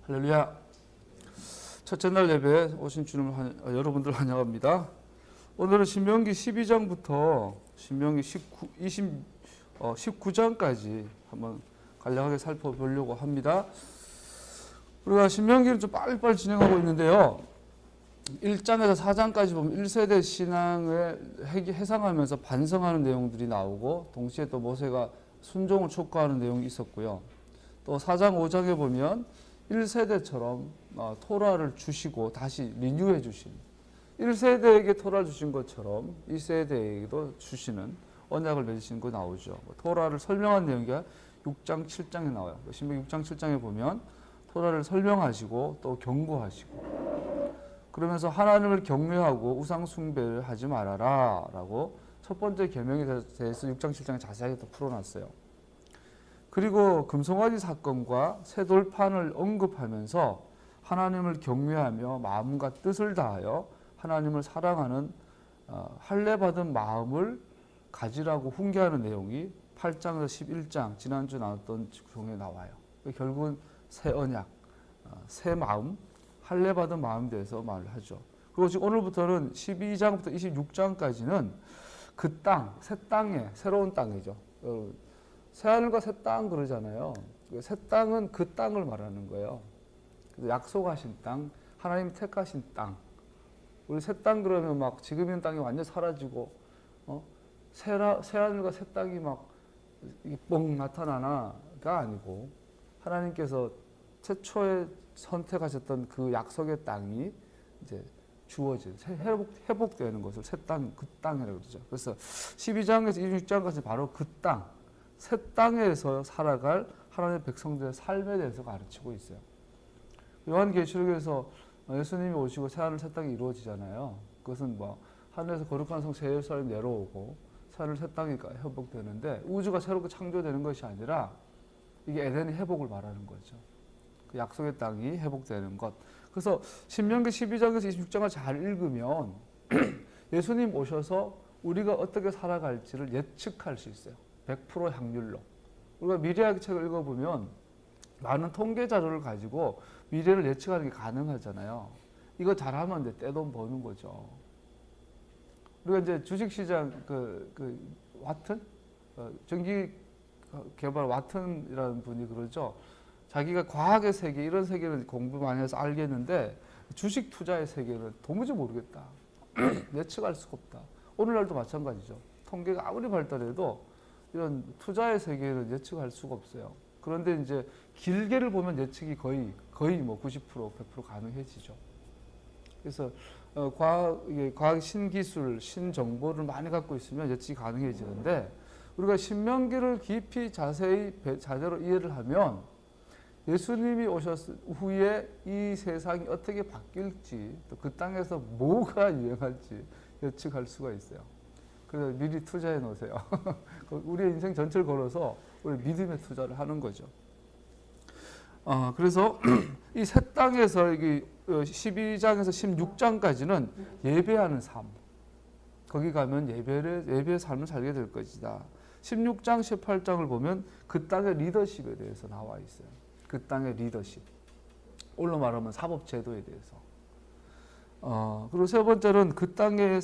할렐루야. 첫째 날 예배에 오신 주님 여러분들 환영합니다. 오늘은 신명기 12장부터 신명기 19장까지 한번 간략하게 살펴보려고 합니다. 우리가 신명기를 좀 빨리빨리 진행하고 있는데요. 1장에서 4장까지 보면 1세대 신앙을 해상하면서 반성하는 내용들이 나오고, 동시에 또 모세가 순종을 촉구하는 내용이 있었고요. 또 4장, 5장에 보면 1세대처럼 토라를 주시고 다시 리뉴해 주신, 1세대에게 토라를 주신 것처럼 2세대에게도 주시는 언약을 맺으신 거 나오죠. 토라를 설명한 내용이 6장, 7장에 나와요. 신명기 6장, 7장에 보면 토라를 설명하시고 또 경고하시고, 그러면서 하나님을 경외하고 우상 숭배를 하지 말아라 라고 첫 번째 계명에 대해서 6장, 7장에 자세하게 또 풀어놨어요. 그리고 금송아지 사건과 쇠돌판을 언급하면서 하나님을 경외하며 마음과 뜻을 다하여 하나님을 사랑하는 할례받은 마음을 가지라고 훈계하는 내용이 8장에서 11장 지난주 나눴던 중에 나와요. 결국은 새 언약, 새 마음, 할례받은 마음에 대해서 말을 하죠. 그리고 지금 오늘부터는 12장부터 26장까지는 그 땅, 새 땅에, 새로운 땅이죠. 새하늘과 새 땅 그러잖아요. 새 땅은 그 땅을 말하는 거예요. 그래서 약속하신 땅, 하나님 택하신 땅. 우리 새 땅 그러면 막 지금 있는 땅이 완전 사라지고, 새하늘과 새 땅이 막 뻥 나타나나가 아니고, 하나님께서 최초에 선택하셨던 그 약속의 땅이 이제 주어진, 회복되는 것을 새 땅, 그 땅이라고 그러죠. 그래서 12장에서 26장까지 바로 그 땅, 새 땅에서 살아갈 하나님의 백성들의 삶에 대해서 가르치고 있어요. 요한계시록에서 예수님이 오시고 새하늘 새 땅이 이루어지잖아요. 그것은 뭐 하늘에서 거룩한 성 새 예루살렘 내려오고 새하늘 새 땅이 회복되는데, 우주가 새롭게 창조되는 것이 아니라 이게 에덴의 회복을 말하는 거죠. 그 약속의 땅이 회복되는 것. 그래서 신명기 12장에서 26장을 잘 읽으면 예수님 오셔서 우리가 어떻게 살아갈지를 예측할 수 있어요. 100% 확률로. 우리가 미래학 책을 읽어보면 많은 통계 자료를 가지고 미래를 예측하는 게 가능하잖아요. 이거 잘하면 이제 떼돈 버는 거죠. 우리가 이제 주식시장 와튼? 전기 개발 와튼이라는 분이 그러죠. 자기가 과학의 세계, 이런 세계를 공부 많이 해서 알겠는데 주식 투자의 세계는 도무지 모르겠다. 예측할 수가 없다. 오늘날도 마찬가지죠. 통계가 아무리 발달해도 이런 투자의 세계는 예측할 수가 없어요. 그런데 이제 길게를 보면 예측이 거의 뭐 90%, 100% 가능해지죠. 그래서 과학 신기술, 신정보를 많이 갖고 있으면 예측이 가능해지는데, 우리가 신명기를 깊이 자세로 이해를 하면 예수님이 오셨을 후에 이 세상이 어떻게 바뀔지, 또 그 땅에서 뭐가 유행할지 예측할 수가 있어요. 그래서 미리 투자해 놓으세요. 우리의 인생 전체를 걸어서 우리 믿음의 투자를 하는 거죠. 그래서 이 새 땅에서 12장에서 16장까지는 예배하는 삶. 거기 가면 예배의 삶을 살게 될 것이다. 16장, 18장을 보면 그 땅의 리더십에 대해서 나와 있어요. 그 땅의 리더십. 오늘로 말하면 사법제도에 대해서. 그리고 세 번째는 그 땅의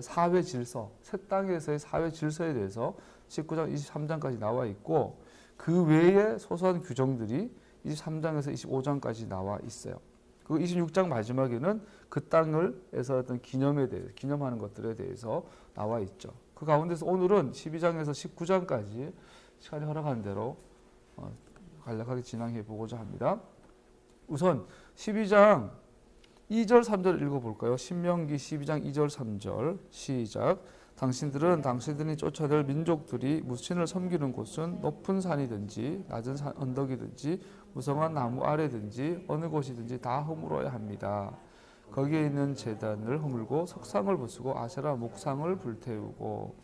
사회 질서, 새 땅에서의 사회 질서에 대해서 19장, 23장까지 나와 있고, 그 외에 소소한 규정들이 23장에서 25장까지 나와 있어요. 그리고 26장 마지막에는 그 땅을에서 어떤 기념에 대해서, 기념하는 것들에 대해서 나와 있죠. 그 가운데서 오늘은 12장에서 19장까지 시간이 허락하는 대로 간략하게 진행해 보고자 합니다. 우선 12장 2절 3절 읽어볼까요? 신명기 12장 2절 3절 시작. 당신들은 당신들이 쫓아낼 민족들이 무신을 섬기는 곳은 높은 산이든지 낮은 언덕이든지 무성한 나무 아래든지 어느 곳이든지 다 허물어야 합니다. 거기에 있는 제단을 허물고 석상을 부수고 아세라 목상을 불태우고.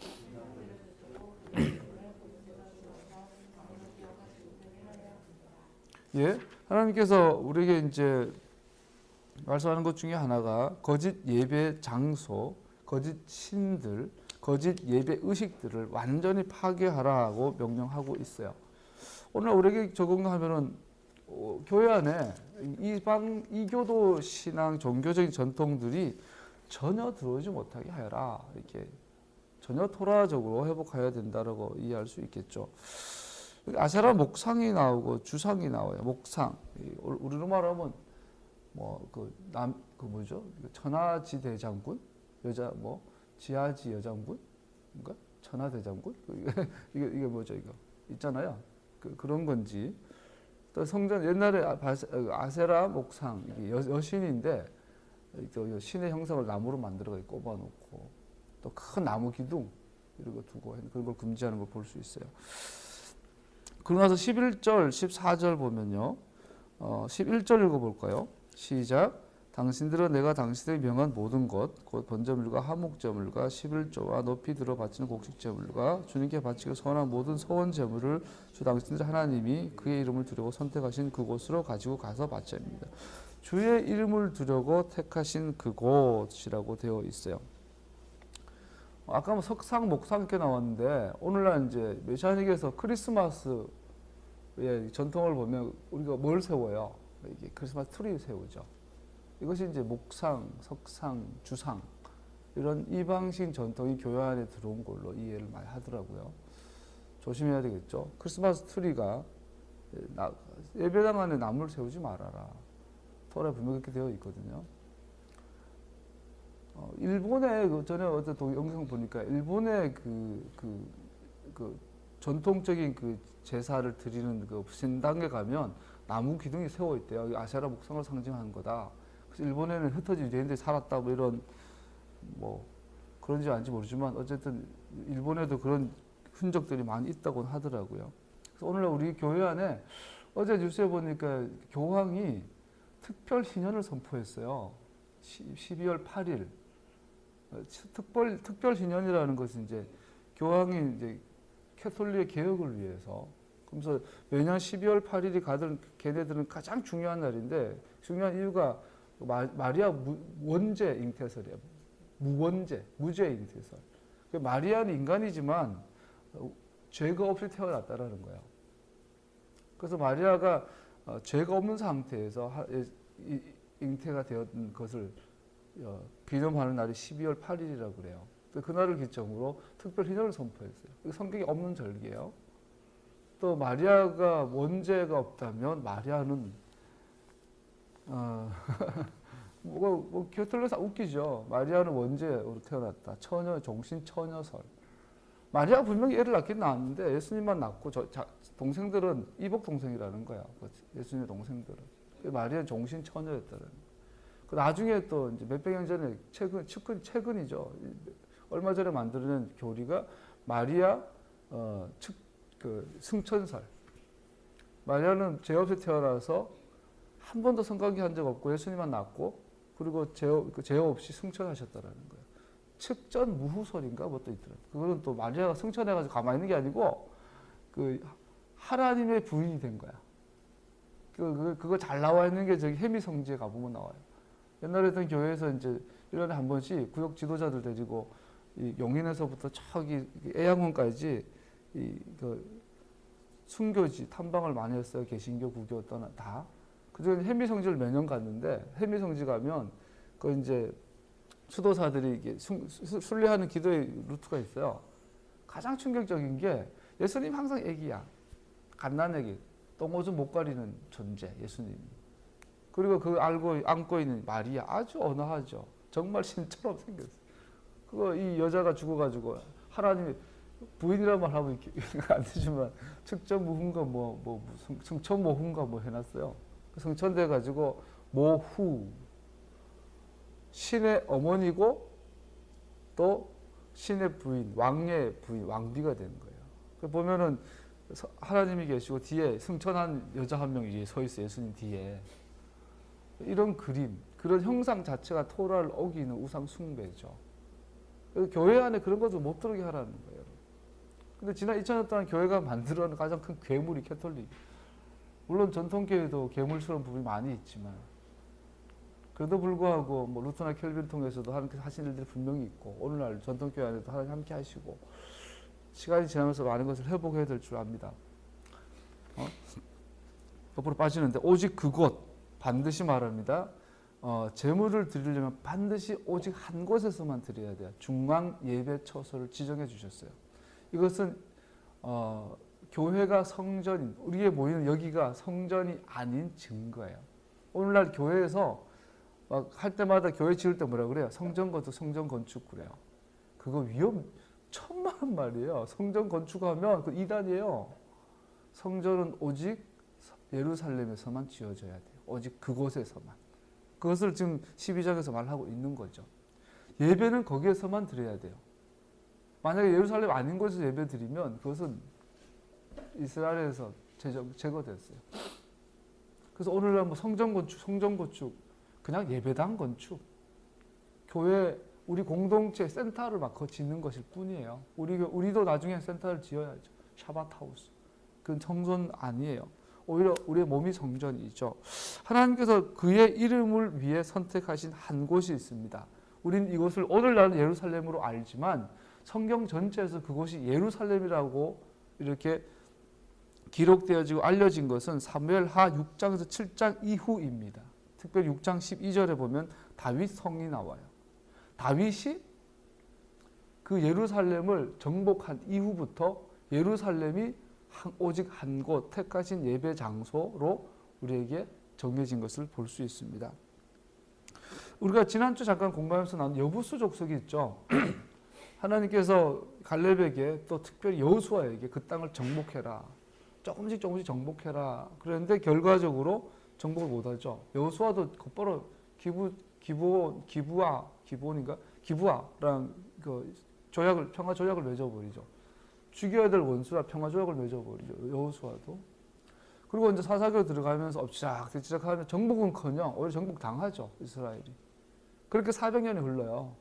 예, 하나님께서 우리에게 이제 말씀하는 것 중에 하나가 거짓 예배 장소, 거짓 신들, 거짓 예배 의식들을 완전히 파괴하라고 명령하고 있어요. 오늘 우리에게 적용하면은 교회 안에 이교도 신앙 종교적인 전통들이 전혀 들어오지 못하게 하여라. 이렇게 전혀 토라적으로 회복해야 된다라고 이해할 수 있겠죠. 아세라 목상이 나오고 주상이 나와요. 목상. 우리로 말하면 그 뭐죠? 천하지대장군 여자 지하지 여장군 뭔가 천하대장군 이게 뭐죠 이거 있잖아요. 그런 건지 또 성전 옛날에 아세라 목상 이게 여신인데 또 신의 형상을 나무로 만들어 꼽아놓고 또 큰 나무 기둥 이런 거 두고 그런 걸 금지하는 걸 볼 수 있어요. 그러고 나서 11절, 14절 보면요. 11절 읽어볼까요? 시작. 당신들은 내가 당신들에게 명한 모든 것, 곧 번제물과 화목제물과 11조와 높이 들어 바치는 곡식제물과 주님께 바치고 선한 모든 소원제물을 주 당신들 하나님이 그의 이름을 두려고 선택하신 그곳으로 가지고 가서 바쳐야 합니다. 주의 이름을 두려고 택하신 그곳이라고 되어 있어요. 아까 석상, 목상 이렇게 나왔는데 오늘날 이제 메시아닉에서 크리스마스의 전통을 보면 우리가 뭘 세워요? 이게 크리스마스 트리 세우죠. 이것이 이제 목상, 석상, 주상 이런 이방신 전통이 교회 안에 들어온 걸로 이해를 많이 하더라고요. 조심해야 되겠죠. 크리스마스 트리가 예배당 안에 나무를 세우지 말아라. 토라에 분명히 그렇게 되어 있거든요. 일본의 전에 어떤 영상 보니까 일본의 그 전통적인 그 제사를 드리는 그 신당에 가면 나무 기둥이 세워 있대요. 아세라 목상을 상징하는 거다. 그래서 일본에는 흩어진 유대인들이 살았다 뭐 이런 그런지 아닌지 모르지만 어쨌든 일본에도 그런 흔적들이 많이 있다고 하더라고요. 그래서 오늘 우리 교회 안에 어제 뉴스에 보니까 교황이 특별 희년을 선포했어요. 12월 8일. 특별 희년이라는 것은 이제 교황이 이제 캐톨릭의 개혁을 위해서 그래서 매년 12월 8일이 가든 걔네들은 가장 중요한 날인데 중요한 이유가 마리아 원죄 잉태설이에요. 무죄 잉태설. 마리아는 인간이지만 죄가 없이 태어났다라는 거예요. 그래서 마리아가 죄가 없는 상태에서 잉태가 되었던 것을 기념하는 날이 12월 8일이라고 그래요. 그날을 기점으로 특별 희년을 선포했어요. 성경에 없는 절기예요. 또 마리아가 원죄가 없다면 마리아는 교틀로서 웃기죠. 마리아는 원죄로 태어났다. 종신 처녀설. 마리아가 분명히 애를 낳긴 낳았는데 예수님만 낳고 동생들은 이복 동생이라는 거야. 예수님의 동생들은. 마리아는 종신 처녀였다는 거예요. 나중에 또 이제 몇백 년 전에 최근이죠. 얼마 전에 만들어낸 교리가 마리아 승천설. 마리아는 죄 없이 태어나서 한 번도 성관계 한 적 없고 예수님만 낳고 그리고 죄 없이 승천하셨다라는 거예요. 측전 무후설인가 뭐또 있더라고요. 그거는 또 마리아가 승천해가지고 가만히 있는 게 아니고 그 하나님의 부인이 된 거야. 그거 잘 나와 있는 게 저기 해미성지에 가보면 나와요. 옛날에 했던 교회에서 이제 1년에 한 번씩 구역 지도자들 데리고 이 용인에서부터 저기 애양원까지 그 순교지 탐방을 많이 했어요. 개신교, 구교 다. 그중에 해미성지를 매년 갔는데 해미성지 가면 그 이제 수도사들이 이게 순례하는 기도의 루트가 있어요. 가장 충격적인 게 예수님 항상 애기야. 갓난애기. 똥오줌 못 가리는 존재 예수님이. 그리고 그 안고 있는 마리아 아주 언어하죠. 정말 신처럼 생겼어요. 그거 이 여자가 죽어가지고 하나님이 부인이란 말 하면 안 되지만 측전무훈가 승천모훈가 해놨어요. 승천돼 가지고 모후 신의 어머니고 또 신의 부인 왕의 부인 왕비가 되는 거예요. 보면은 하나님이 계시고 뒤에 승천한 여자 한 명이 서 있어요. 예수님 뒤에. 이런 그림, 그런 형상 자체가 토라를 어기는 우상 숭배죠. 교회 안에 그런 것을 못 들어오게 하라는 거예요. 근데 지난 2000년 동안 교회가 만들어낸 가장 큰 괴물이 캐톨릭. 물론 전통교회도 괴물스러운 부분이 많이 있지만 그래도 불구하고 루터나 켈빈 통해서도 하신 일들이 분명히 있고 오늘날 전통교회 안에도 하나님 함께 하시고 시간이 지나면서 많은 것을 회복해야 될 줄 압니다. 옆으로 빠지는데 오직 그곳 반드시 말합니다. 제물을 드리려면 반드시 오직 한 곳에서만 드려야 돼요. 중앙 예배 처소를 지정해 주셨어요. 이것은 교회가 성전인, 우리의 모이는 여기가 성전이 아닌 증거예요. 오늘날 교회에서 막 할 때마다 교회 지을 때 뭐라 그래요? 성전 건축, 성전 건축 그래요. 그거 천만원 말이에요. 성전 건축하면 그 이단이에요. 성전은 오직 예루살렘에서만 지어져야 돼요. 오직 그곳에서만. 그것을 지금 12장에서 말하고 있는 거죠. 예배는 거기에서만 드려야 돼요. 만약에 예루살렘 아닌 곳에서 예배 드리면 그것은 이스라엘에서 제거됐어요. 그래서 오늘날 뭐 성전 건축, 그냥 예배당 건축, 교회 우리 공동체 센터를 막 짓는 것일 뿐이에요. 우리도 나중에 센터를 지어야죠. 샤바트하우스. 그건 성전 아니에요. 오히려 우리의 몸이 성전이죠. 하나님께서 그의 이름을 위해 선택하신 한 곳이 있습니다. 우리는 이곳을 오늘날은 예루살렘으로 알지만 성경 전체에서 그곳이 예루살렘이라고 이렇게 기록되어지고 알려진 것은 사무엘하 6장에서 7장 이후입니다. 특별히 6장 12절에 보면 다윗 성이 나와요. 다윗이 그 예루살렘을 정복한 이후부터 예루살렘이 오직 한 곳 택하신 예배 장소로 우리에게 정해진 것을 볼 수 있습니다. 우리가 지난주 잠깐 공부하면서 나온 여부수 족속이 있죠. 하나님께서 갈렙에게 또 특별히 여호수아에게 그 땅을 정복해라. 조금씩 정복해라. 그런데 결과적으로 정복을 못하죠. 여호수아도 곧바로 기부아랑 그 평화 조약을 맺어버리죠. 죽여야 될 원수라 평화 조약을 맺어버리죠. 여호수아도. 그리고 이제 사사기로 들어가면서 엎치락뒤치락하면 정복은커녕 오히려 정복 당하죠. 이스라엘이. 그렇게 400년이 흘러요.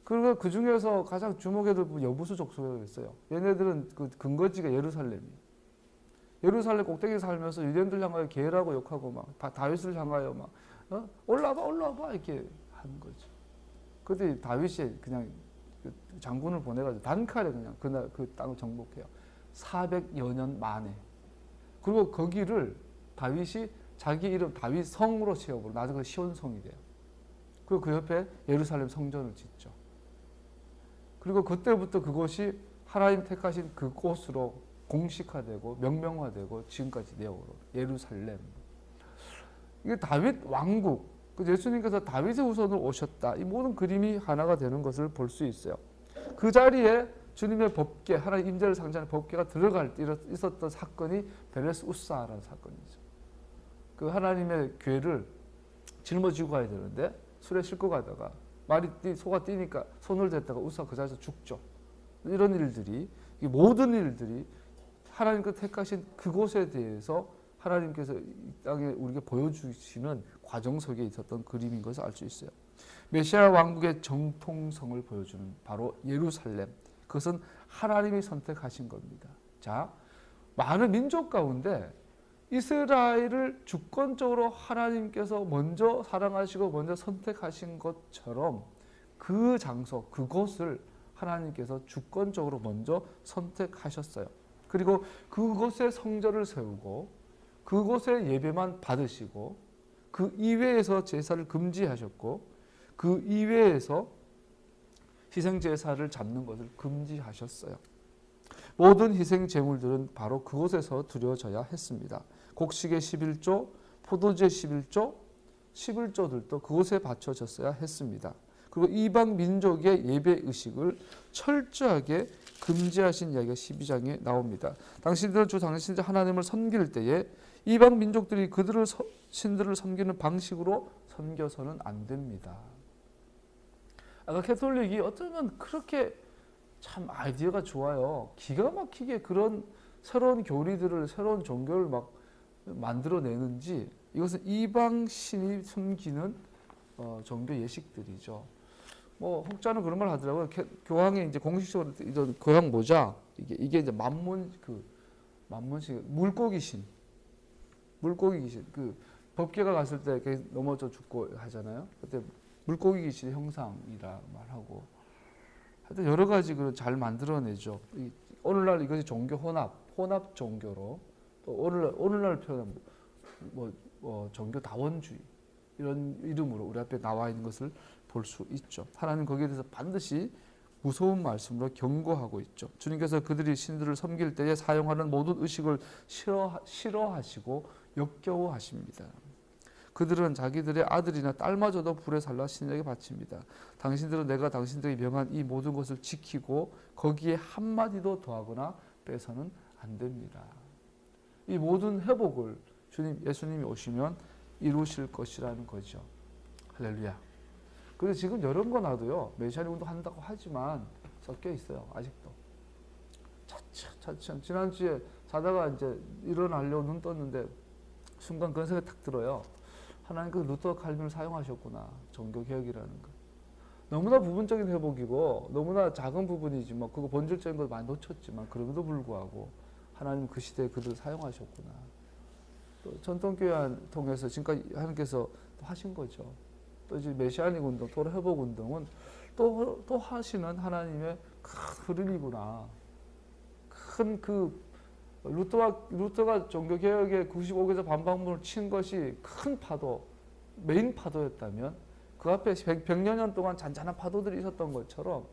그리고 그 중에서 가장 주목해야 될 부분 여부수 족속이 있어요. 얘네들은 그 근거지가 예루살렘이에요. 예루살렘 꼭대기 살면서 유대인들 향하여 게으라고 욕하고 막 다윗을 향하여 막 올라와봐 이렇게 하는 거죠. 그때 다윗이 그냥 장군을 보내가지고 단칼에 그냥 그날 그 땅을 정복해요. 400여 년 만에. 그리고 거기를 다윗이 자기 이름 다윗 성으로 지어버려. 나중에 시온성이 돼요. 그리고 그 옆에 예루살렘 성전을 짓죠. 그리고 그때부터 그곳이 하나님 택하신 그곳으로 공식화되고 명명화되고 지금까지 내어오로 예루살렘. 이게 다윗 왕국. 예수님께서 다윗의 후손으로 오셨다. 이 모든 그림이 하나가 되는 것을 볼 수 있어요. 그 자리에 주님의 법궤, 하나님 임재를 상징하는 법궤가 들어갈 때 있었던 사건이 베레스 우사라는 사건이죠. 그 하나님의 궤를 짊어지고 가야 되는데 술에 싣고 가다가 소가 뛰니까 손을 댔다가 우사 그 자리에서 죽죠. 이런 일들이, 이 모든 일들이 하나님께서 택하신 그곳에 대해서 하나님께서 이 땅에 우리에게 보여주시는 과정 속에 있었던 그림인 것을 알 수 있어요. 메시아 왕국의 정통성을 보여주는 바로 예루살렘. 그것은 하나님이 선택하신 겁니다. 자, 많은 민족 가운데 이스라엘을 주권적으로 하나님께서 먼저 사랑하시고 먼저 선택하신 것처럼 그 장소, 그곳을 하나님께서 주권적으로 먼저 선택하셨어요. 그리고 그곳에 성전을 세우고 그곳에 예배만 받으시고 그 이외에서 제사를 금지하셨고 그 이외에서 희생제사를 잡는 것을 금지하셨어요. 모든 희생 제물들은 바로 그곳에서 드려져야 했습니다. 곡식의 11조, 포도주의 11조, 11조들도 그곳에 바쳐졌어야 했습니다. 그리고 이방 민족의 예배 의식을 철저하게 금지하신 이야기가 12장에 나옵니다. 당신들은 주 당신들 하나님을 섬길 때에 이방 민족들이 그들을 신들을 섬기는 방식으로 섬겨서는 안 됩니다. 아까 캐톨릭이 어쩌면 그렇게 참 아이디어가 좋아요. 기가 막히게 그런 새로운 교리들을 새로운 종교를 막 만들어내는지 이것은 이방 신이 숨기는 종교 예식들이죠. 뭐 혹자는 그런 말 하더라고요. 교황이 이제 공식적으로 이런 교황 모자 이게 이제 만문식 물고기 귀신 그 법궤가 갔을 때 이렇게 넘어져 죽고 하잖아요. 그때 물고기 귀신 형상이라 말하고 하여튼 여러 가지 그 잘 만들어내죠. 오늘날 이것이 종교 혼합 종교로 또 오늘날 표현 뭐 종교 다원주의 이런 이름으로 우리 앞에 나와 있는 것을 볼 수 있죠. 하나님 거기에 대해서 반드시 무서운 말씀으로 경고하고 있죠. 주님께서 그들이 신들을 섬길 때에 사용하는 모든 의식을 싫어하시고 역겨워하십니다. 그들은 자기들의 아들이나 딸마저도 불에 살라 신에게 바칩니다. 당신들은 내가 당신들에게 명한 이 모든 것을 지키고 거기에 한마디도 더하거나 빼서는 안 됩니다. 이 모든 회복을 예수님이 오시면 이루실 것이라는 거죠. 할렐루야. 그래서 지금 여름 거 놔도요, 메시아니 운동 한다고 하지만 섞여 있어요. 아직도. 차츰. 지난주에 자다가 이제 일어나려고 눈 떴는데 순간 그런 생각이 탁 들어요. 하나님 그 루터 칼빈을 사용하셨구나. 종교개혁이라는 거. 너무나 부분적인 회복이고 너무나 작은 부분이지 뭐 그거 본질적인 걸 많이 놓쳤지만 그럼에도 불구하고 하나님 그 시대에 그들을 사용하셨구나. 또 전통교회 통해서 지금까지 하나님께서 또 하신 거죠. 또 이제 메시아닉 운동, 도로 회복 운동은 또 하시는 하나님의 큰 흐름이구나. 큰 그 루터가 종교개혁의 95개에서 반박문을 친 것이 큰 파도, 메인 파도였다면 그 앞에 100여 년 동안 잔잔한 파도들이 있었던 것처럼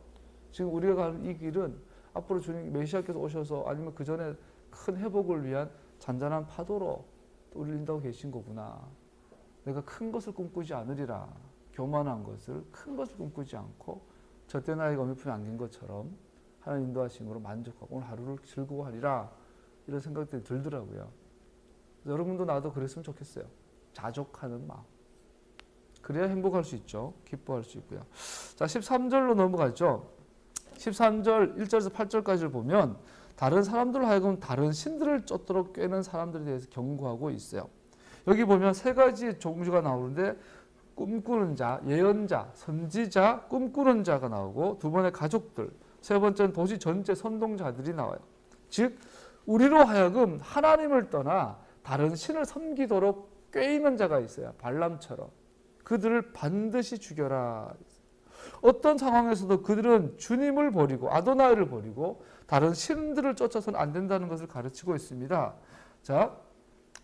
지금 우리가 가는 이 길은 앞으로 주님 메시아께서 오셔서 아니면 그 전에 큰 회복을 위한 잔잔한 파도로 우리를 인도하고 계신 거구나. 내가 큰 것을 꿈꾸지 않으리라. 교만한 것을, 큰 것을 꿈꾸지 않고 젖된 아이가 어미품에 안긴 것처럼 하나님 인도하심으로 만족하고 오늘 하루를 즐거워하리라. 이런 생각들이 들더라고요. 여러분도 나도 그랬으면 좋겠어요. 자족하는 마음. 그래야 행복할 수 있죠. 기뻐할 수 있고요. 자, 13절로 넘어가죠. 13절 1절에서 8절까지를 보면 다른 사람들로 하여금 다른 신들을 쫓도록 꿰는 사람들에 대해서 경고하고 있어요. 여기 보면 세 가지 종류가 나오는데 꿈꾸는 자, 예언자, 선지자, 꿈꾸는 자가 나오고 두 번에 가족들, 세 번째는 도시 전체 선동자들이 나와요. 즉 우리로 하여금 하나님을 떠나 다른 신을 섬기도록 꿰이는 자가 있어요. 발람처럼. 그들을 반드시 죽여라. 어떤 상황에서도 그들은 주님을 버리고 아도나이를 버리고 다른 신들을 쫓아서는 안 된다는 것을 가르치고 있습니다. 자,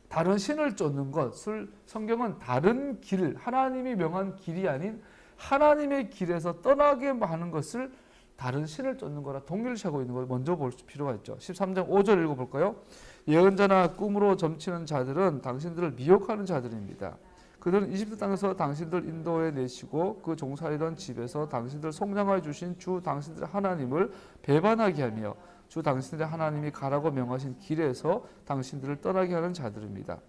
다른 신을 쫓는 것을 성경은 다른 길, 하나님이 명한 길이 아닌 하나님의 길에서 떠나게 하는 것을 다른 신을 쫓는 거라 동일시하고 있는 걸 먼저 볼 필요가 있죠. 13장 5절 읽어볼까요? 예언자나 꿈으로 점치는 자들은 당신들을 미혹하는 자들입니다. 그들은 이집트 땅에서 당신들 인도해 내시고 그 종살이던 집에서 당신들 속량하여 주신 주 당신들의 하나님을 배반하게 하며 주 당신들의 하나님이 가라고 명하신 길에서 당신들을 떠나게 하는 자들입니다.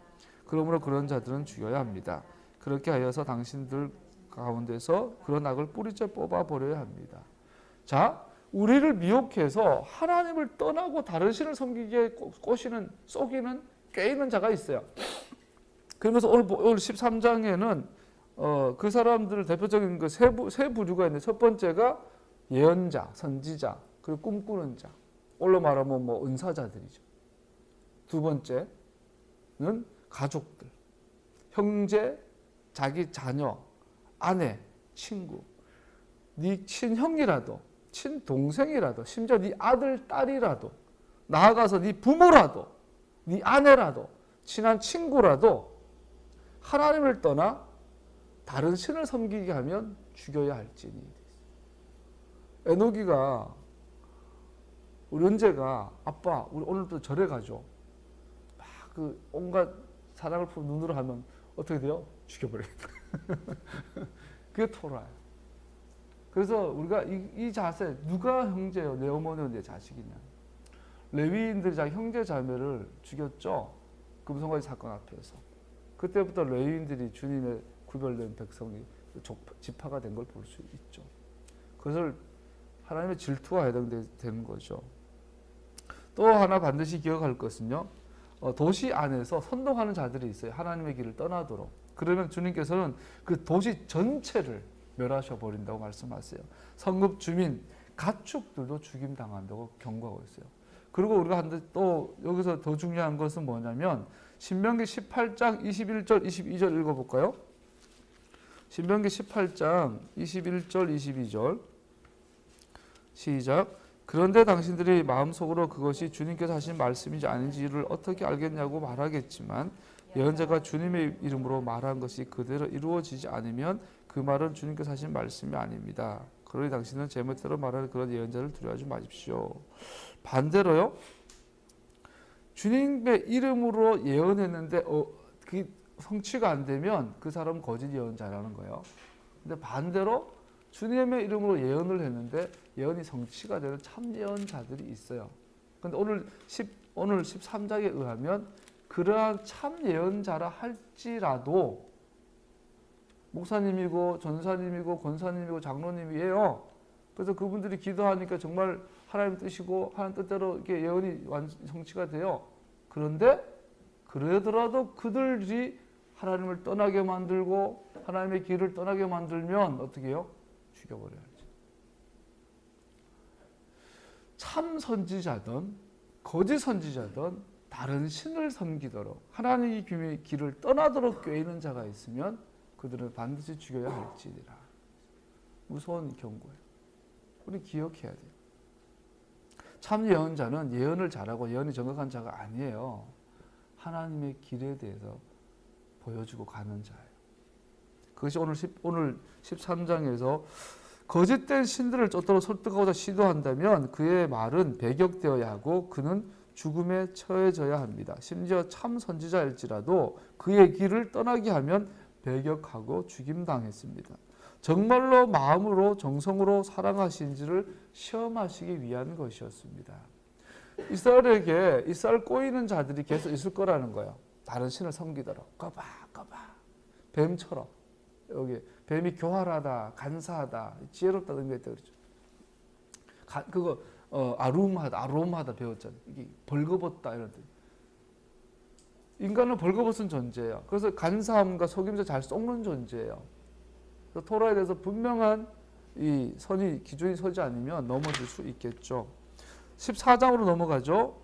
그러므로 그런 자들은 죽여야 합니다. 그렇게 하여서 당신들 가운데서 그런 악을 뿌리째 뽑아버려야 합니다. 자, 우리를 미혹해서 하나님을 떠나고 다른 신을 섬기게 꼬시는, 속이는, 꿰이는 자가 있어요. 그러면서 오늘 13장에는 그 사람들 대표적인 그 세 부류가 있는데 첫 번째가 예언자, 선지자, 그리고 꿈꾸는 자. 올로 말하면 뭐 은사자들이죠. 두 번째는 가족들, 형제, 자기 자녀, 아내, 친구, 네 친형이라도, 친동생이라도, 심지어 네 아들, 딸이라도, 나아가서 네 부모라도, 네 아내라도, 친한 친구라도 하나님을 떠나 다른 신을 섬기게 하면 죽여야 할지니. 에녹이가 우리 은재가 아빠 우리 오늘부터 절에 가죠. 막 그 온갖 사랑을 품은 눈으로 하면 어떻게 돼요? 죽여버리겠다. 그게 토라예요. 그래서 우리가 이 자세, 누가 형제요? 내 어머니는 내 자식이냐. 레위인들이 자기 형제 자매를 죽였죠. 금송아지 사건 앞에서. 그때부터 레위인들이 주님의 구별된 백성이 지파가 된 걸 볼 수 있죠. 그것을 하나님의 질투가 해당되는 거죠. 또 하나 반드시 기억할 것은요. 도시 안에서 선동하는 자들이 있어요. 하나님의 길을 떠나도록. 그러면 주님께서는 그 도시 전체를 멸하셔 버린다고 말씀하세요. 성읍 주민, 가축들도 죽임당한다고 경고하고 있어요. 그리고 우리가 또 여기서 더 중요한 것은 뭐냐면 신명기 18장 21절 22절 읽어볼까요? 신명기 18장 21절 22절 시작. 그런데 당신들이 마음속으로 그것이 주님께서 하신 말씀인지 아닌지를 어떻게 알겠냐고 말하겠지만 예언자가 주님의 이름으로 말한 것이 그대로 이루어지지 않으면 그 말은 주님께서 하신 말씀이 아닙니다. 그러니 당신은 제멋대로 말하는 그런 예언자를 두려워하지 마십시오. 반대로요. 주님의 이름으로 예언했는데 그 성취가 안 되면 그 사람은 거짓 예언자라는 거예요. 근데 반대로 주님의 이름으로 예언을 했는데 예언이 성취가 되는 참 예언자들이 있어요. 근데 오늘 13장에 의하면 그러한 참 예언자라 할지라도 목사님이고 전사님이고 권사님이고 장로님이에요. 그래서 그분들이 기도하니까 정말 하나님 뜻이고 하나님 뜻대로 이렇게 예언이 성취가 돼요. 그런데 그러더라도 그들이 하나님을 떠나게 만들고 하나님의 길을 떠나게 만들면 어떻게 해요? 죽여버려야죠. 참 선지자든 거짓 선지자든 다른 신을 섬기도록 하나님의 길을 떠나도록 꾀이는 자가 있으면 그들은 반드시 죽여야 할지니라. 무서운 경고예요. 우리 기억해야 돼요. 참 예언자는 예언을 잘하고 예언이 정확한 자가 아니에요. 하나님의 길에 대해서 보여주고 가는 자예요. 그것이 오늘 13장에서 거짓된 신들을 쫓도록 설득하고자 시도한다면 그의 말은 배격되어야 하고 그는 죽음에 처해져야 합니다. 심지어 참 선지자일지라도 그의 길을 떠나게 하면 배격하고 죽임당했습니다. 정말로 마음으로 정성으로 사랑하신지를 시험하시기 위한 것이었습니다. 이스라엘 꼬이는 자들이 계속 있을 거라는 거예요. 다른 신을 섬기도록 꺼봐 뱀처럼 여기 뱀이 교활하다, 간사하다, 지혜롭다 이런 거 있다 그러죠. 그거 아롬하다 배웠잖아요. 이게 벌거벗다 이런 뜻. 인간은 벌거벗은 존재예요. 그래서 간사함과 속임수 잘 쏙는 존재예요. 그래서 토라에 대해서 분명한 이 기준이 서지 않으면 넘어질 수 있겠죠. 14장으로 넘어가죠.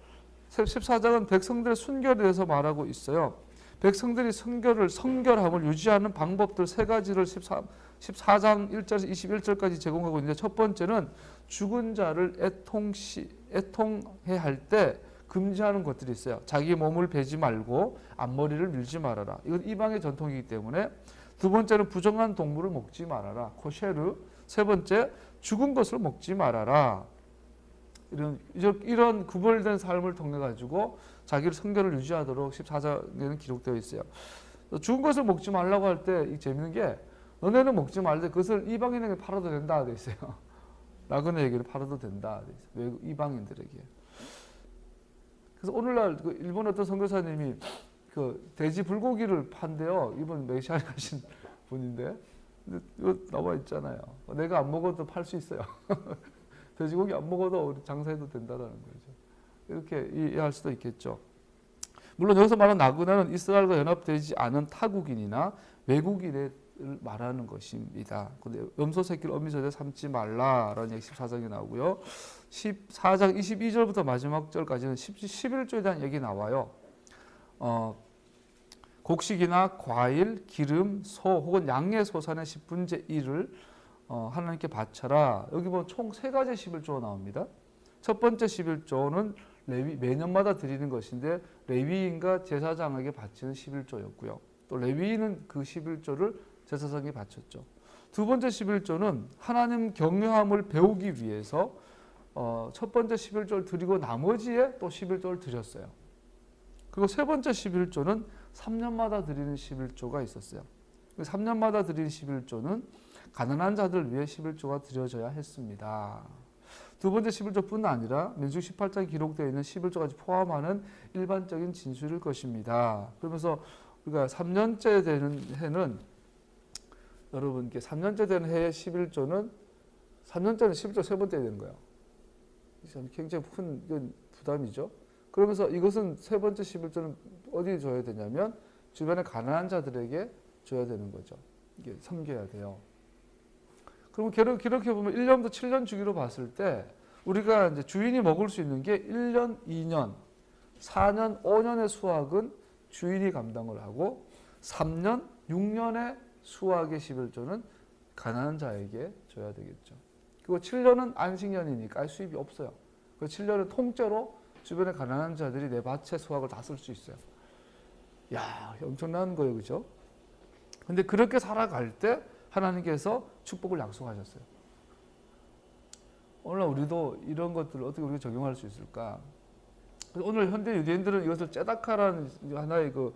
14장은 백성들의 순결에 대해서 말하고 있어요. 백성들이 성결함을 유지하는 방법들 세 가지를 14장 1절에서 21절까지 제공하고 있는데 첫 번째는 죽은 자를 애통해 할 때 금지하는 것들이 있어요. 자기 몸을 베지 말고 앞머리를 밀지 말아라. 이건 이방의 전통이기 때문에. 두 번째는 부정한 동물을 먹지 말아라. 코쉐르. 세 번째, 죽은 것을 먹지 말아라. 이런 구별된 삶을 통해 가지고 자기를 성결을 유지하도록 14장에는 기록되어 있어요. 죽은 것을 먹지 말라고 할 때 재밌는 게 너네는 먹지 말되 그것을 이방인에게 팔아도 된다 돼 있어요. 나그네에게 팔아도 된다 돼 있어요. 외국 이방인들에게. 그래서 오늘날 일본 어떤 선교사님이 돼지 불고기를 판대요. 이번 메시아에 가신 분인데 이거 나와 있잖아요. 내가 안 먹어도 팔 수 있어요. 돼지고기 안 먹어도 우리 장사해도 된다는 거죠. 이렇게 이해할 수도 있겠죠. 물론 여기서 말하는 나그네는 이스라엘과 연합되지 않은 타국인이나 외국인을 말하는 것입니다. 근데 염소 새끼를 어미소에 삼지 말라라는 얘기 14장에 나오고요. 14장 22절부터 마지막 절까지는 11조에 대한 얘기 나와요. 곡식이나 과일, 기름, 소 혹은 양의 소산의 10분의 1을 하나님께 바쳐라. 여기 보면 총 3가지 11조가 나옵니다. 첫 번째 11조는 매년마다 드리는 것인데 레위인과 제사장에게 바치는 11조였고요. 또 레위인은 그 11조를 제사장에게 바쳤죠. 두 번째 11조는 하나님 경외함을 배우기 위해서 첫 번째 11조를 드리고 나머지에 또 11조를 드렸어요. 그리고 세 번째 11조는 3년마다 드리는 11조가 있었어요. 3년마다 드리는 11조는 가난한 자들 위해 11조가 드려져야 했습니다. 두 번째 11조뿐 아니라 민수기 18장에 기록되어 있는 11조까지 포함하는 일반적인 진술일 것입니다. 그러면서 우리가 3년째 되는 해는 여러분께 3년째 되는 해의 11조는 3년째는 11조 세 번 떼야 되는 거예요. 굉장히 큰 부담이죠. 그러면서 이것은 세 번째 11조는 어디에 줘야 되냐면 주변의 가난한 자들에게 줘야 되는 거죠. 이게 섬겨야 돼요. 그럼 그렇게 보면 1년부터 7년 주기로 봤을 때 우리가 이제 주인이 먹을 수 있는 게 1년, 2년, 4년, 5년의 수확은 주인이 감당을 하고 3년, 6년의 수확의 11조는 가난한 자에게 줘야 되겠죠. 그리고 7년은 안식년이니까 수입이 없어요. 그 7년은 통째로 주변의 가난한 자들이 내 밭의 수확을 다 쓸 수 있어요. 야, 엄청난 거예요, 그죠? 근데 그렇게 살아갈 때 하나님께서 축복을 약속하셨어요. 오늘 우리도 이런 것들을 어떻게 우리가 적용할 수 있을까? 오늘 현대 유대인들은 이것을 제다카라는 하나의 그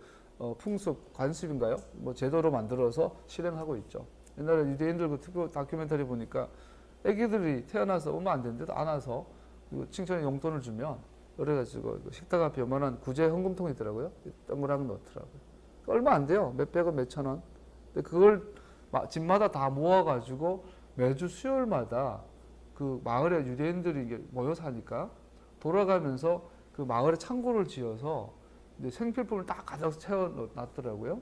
풍습, 관습인가요? 뭐 제도로 만들어서 실행하고 있죠. 옛날에 유대인들 그 특별 다큐멘터리 보니까 애기들이 태어나서 오면 안 되는데도 안아서 칭찬의 용돈을 주면 그래가지고 식탁 앞에 요만한 구제 헌금통이 있더라고요. 동그랗게 넣더라고요. 얼마 안 돼요. 몇백원, 몇천원. 근데 그걸 집마다 다 모아가지고 매주 수요일마다 그 마을에 유대인들이 모여 사니까 돌아가면서 그 마을에 창고를 지어서 이제 생필품을 딱 가져서 채워놨더라고요.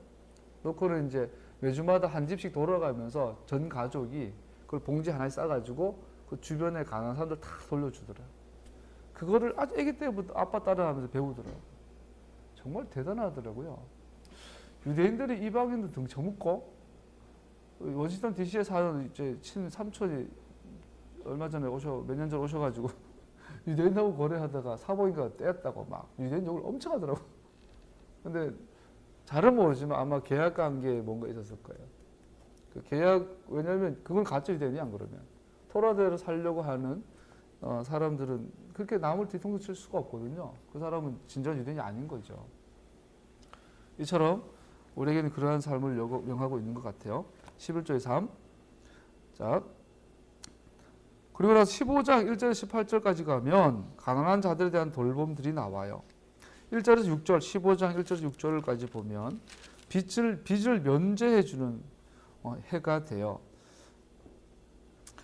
놓고는 이제 매주마다 한 집씩 돌아가면서 전 가족이 그걸 봉지 하나에 싸가지고 그 주변에 가난한 사람들 다 돌려주더라고요. 그거를 아주 아기 때부터 아빠 따라하면서 배우더라고요. 정말 대단하더라고요. 유대인들이 이방인들 등 저먹고 워싱턴 DC에 사는 이제 친삼촌이 얼마 전에 몇 년 전에 오셔가지고 유대인하고 거래하다가 사모인가 떼었다고 막 유대인 욕을 엄청 하더라고. 근데 잘은 모르지만 아마 계약 관계에 뭔가 있었을 거예요. 그 계약, 왜냐면 그건 가짜 유대인이 안 그러면 토라대로 살려고 하는 사람들은 그렇게 남을 뒤통수 칠 수가 없거든요. 그 사람은 진짜 유대인이 아닌 거죠. 이처럼 우리에게는 그러한 삶을 명하고 있는 것 같아요. 11조의 3. 자, 그리고 나서 15장 1절에서 18절까지 가면 가난한 자들에 대한 돌봄들이 나와요. 1절에서 6절, 15장 1절에서 6절까지 보면 빚을 면제해주는 해가 돼요.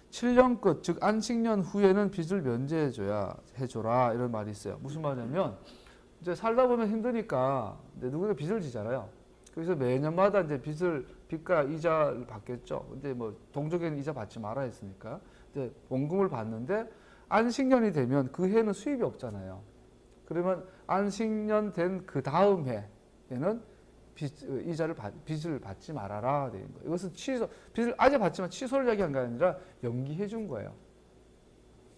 7년 끝, 즉 안식년 후에는 빚을 면제해줘라 이런 말이 있어요. 무슨 말이냐면 이제 살다 보면 힘드니까 누구나 빚을 지잖아요. 그래서 매년마다 이제 빚과 이자를 받겠죠. 근데 뭐 동족에는 이자 받지 말아 했으니까 이제 원금을 받는데 안식년이 되면 그 해는 수입이 없잖아요. 그러면 안식년 된 그 다음 해에는 빚을 받지 말아라 되는 거예요. 이것은 빚을 아직 받지만 취소를 이야기한 게 아니라 연기해 준 거예요.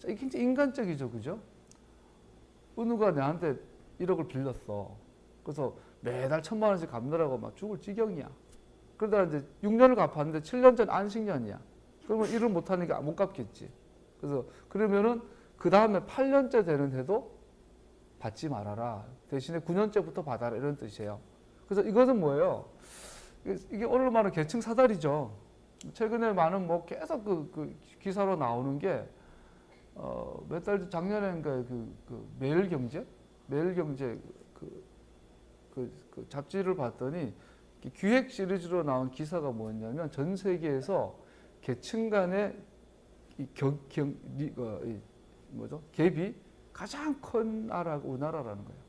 이게 굉장히 인간적이죠, 그죠? 은우가 나한테 1억을 빌렸어. 그래서 매달 1,000만 원씩 갚느라고 막 죽을 지경이야. 그러다가 이제 6년을 갚았는데 7년 전 안식년이야. 그러면 일을 못하니까 못 갚겠지. 그래서 그러면은 그 다음에 8년째 되는 해도 받지 말아라. 대신에 9년째부터 받아라 이런 뜻이에요. 그래서 이것은 뭐예요? 이게 오늘 말하는 계층 사다리죠. 최근에 많은 뭐 계속 그 기사로 나오는 게 몇 달 작년인가 그 매일경제 그 잡지를 봤더니 기획 시리즈로 나온 기사가 뭐였냐면 전 세계에서 계층 간의 갭이 가장 큰 나라가 우리나라라는 거예요.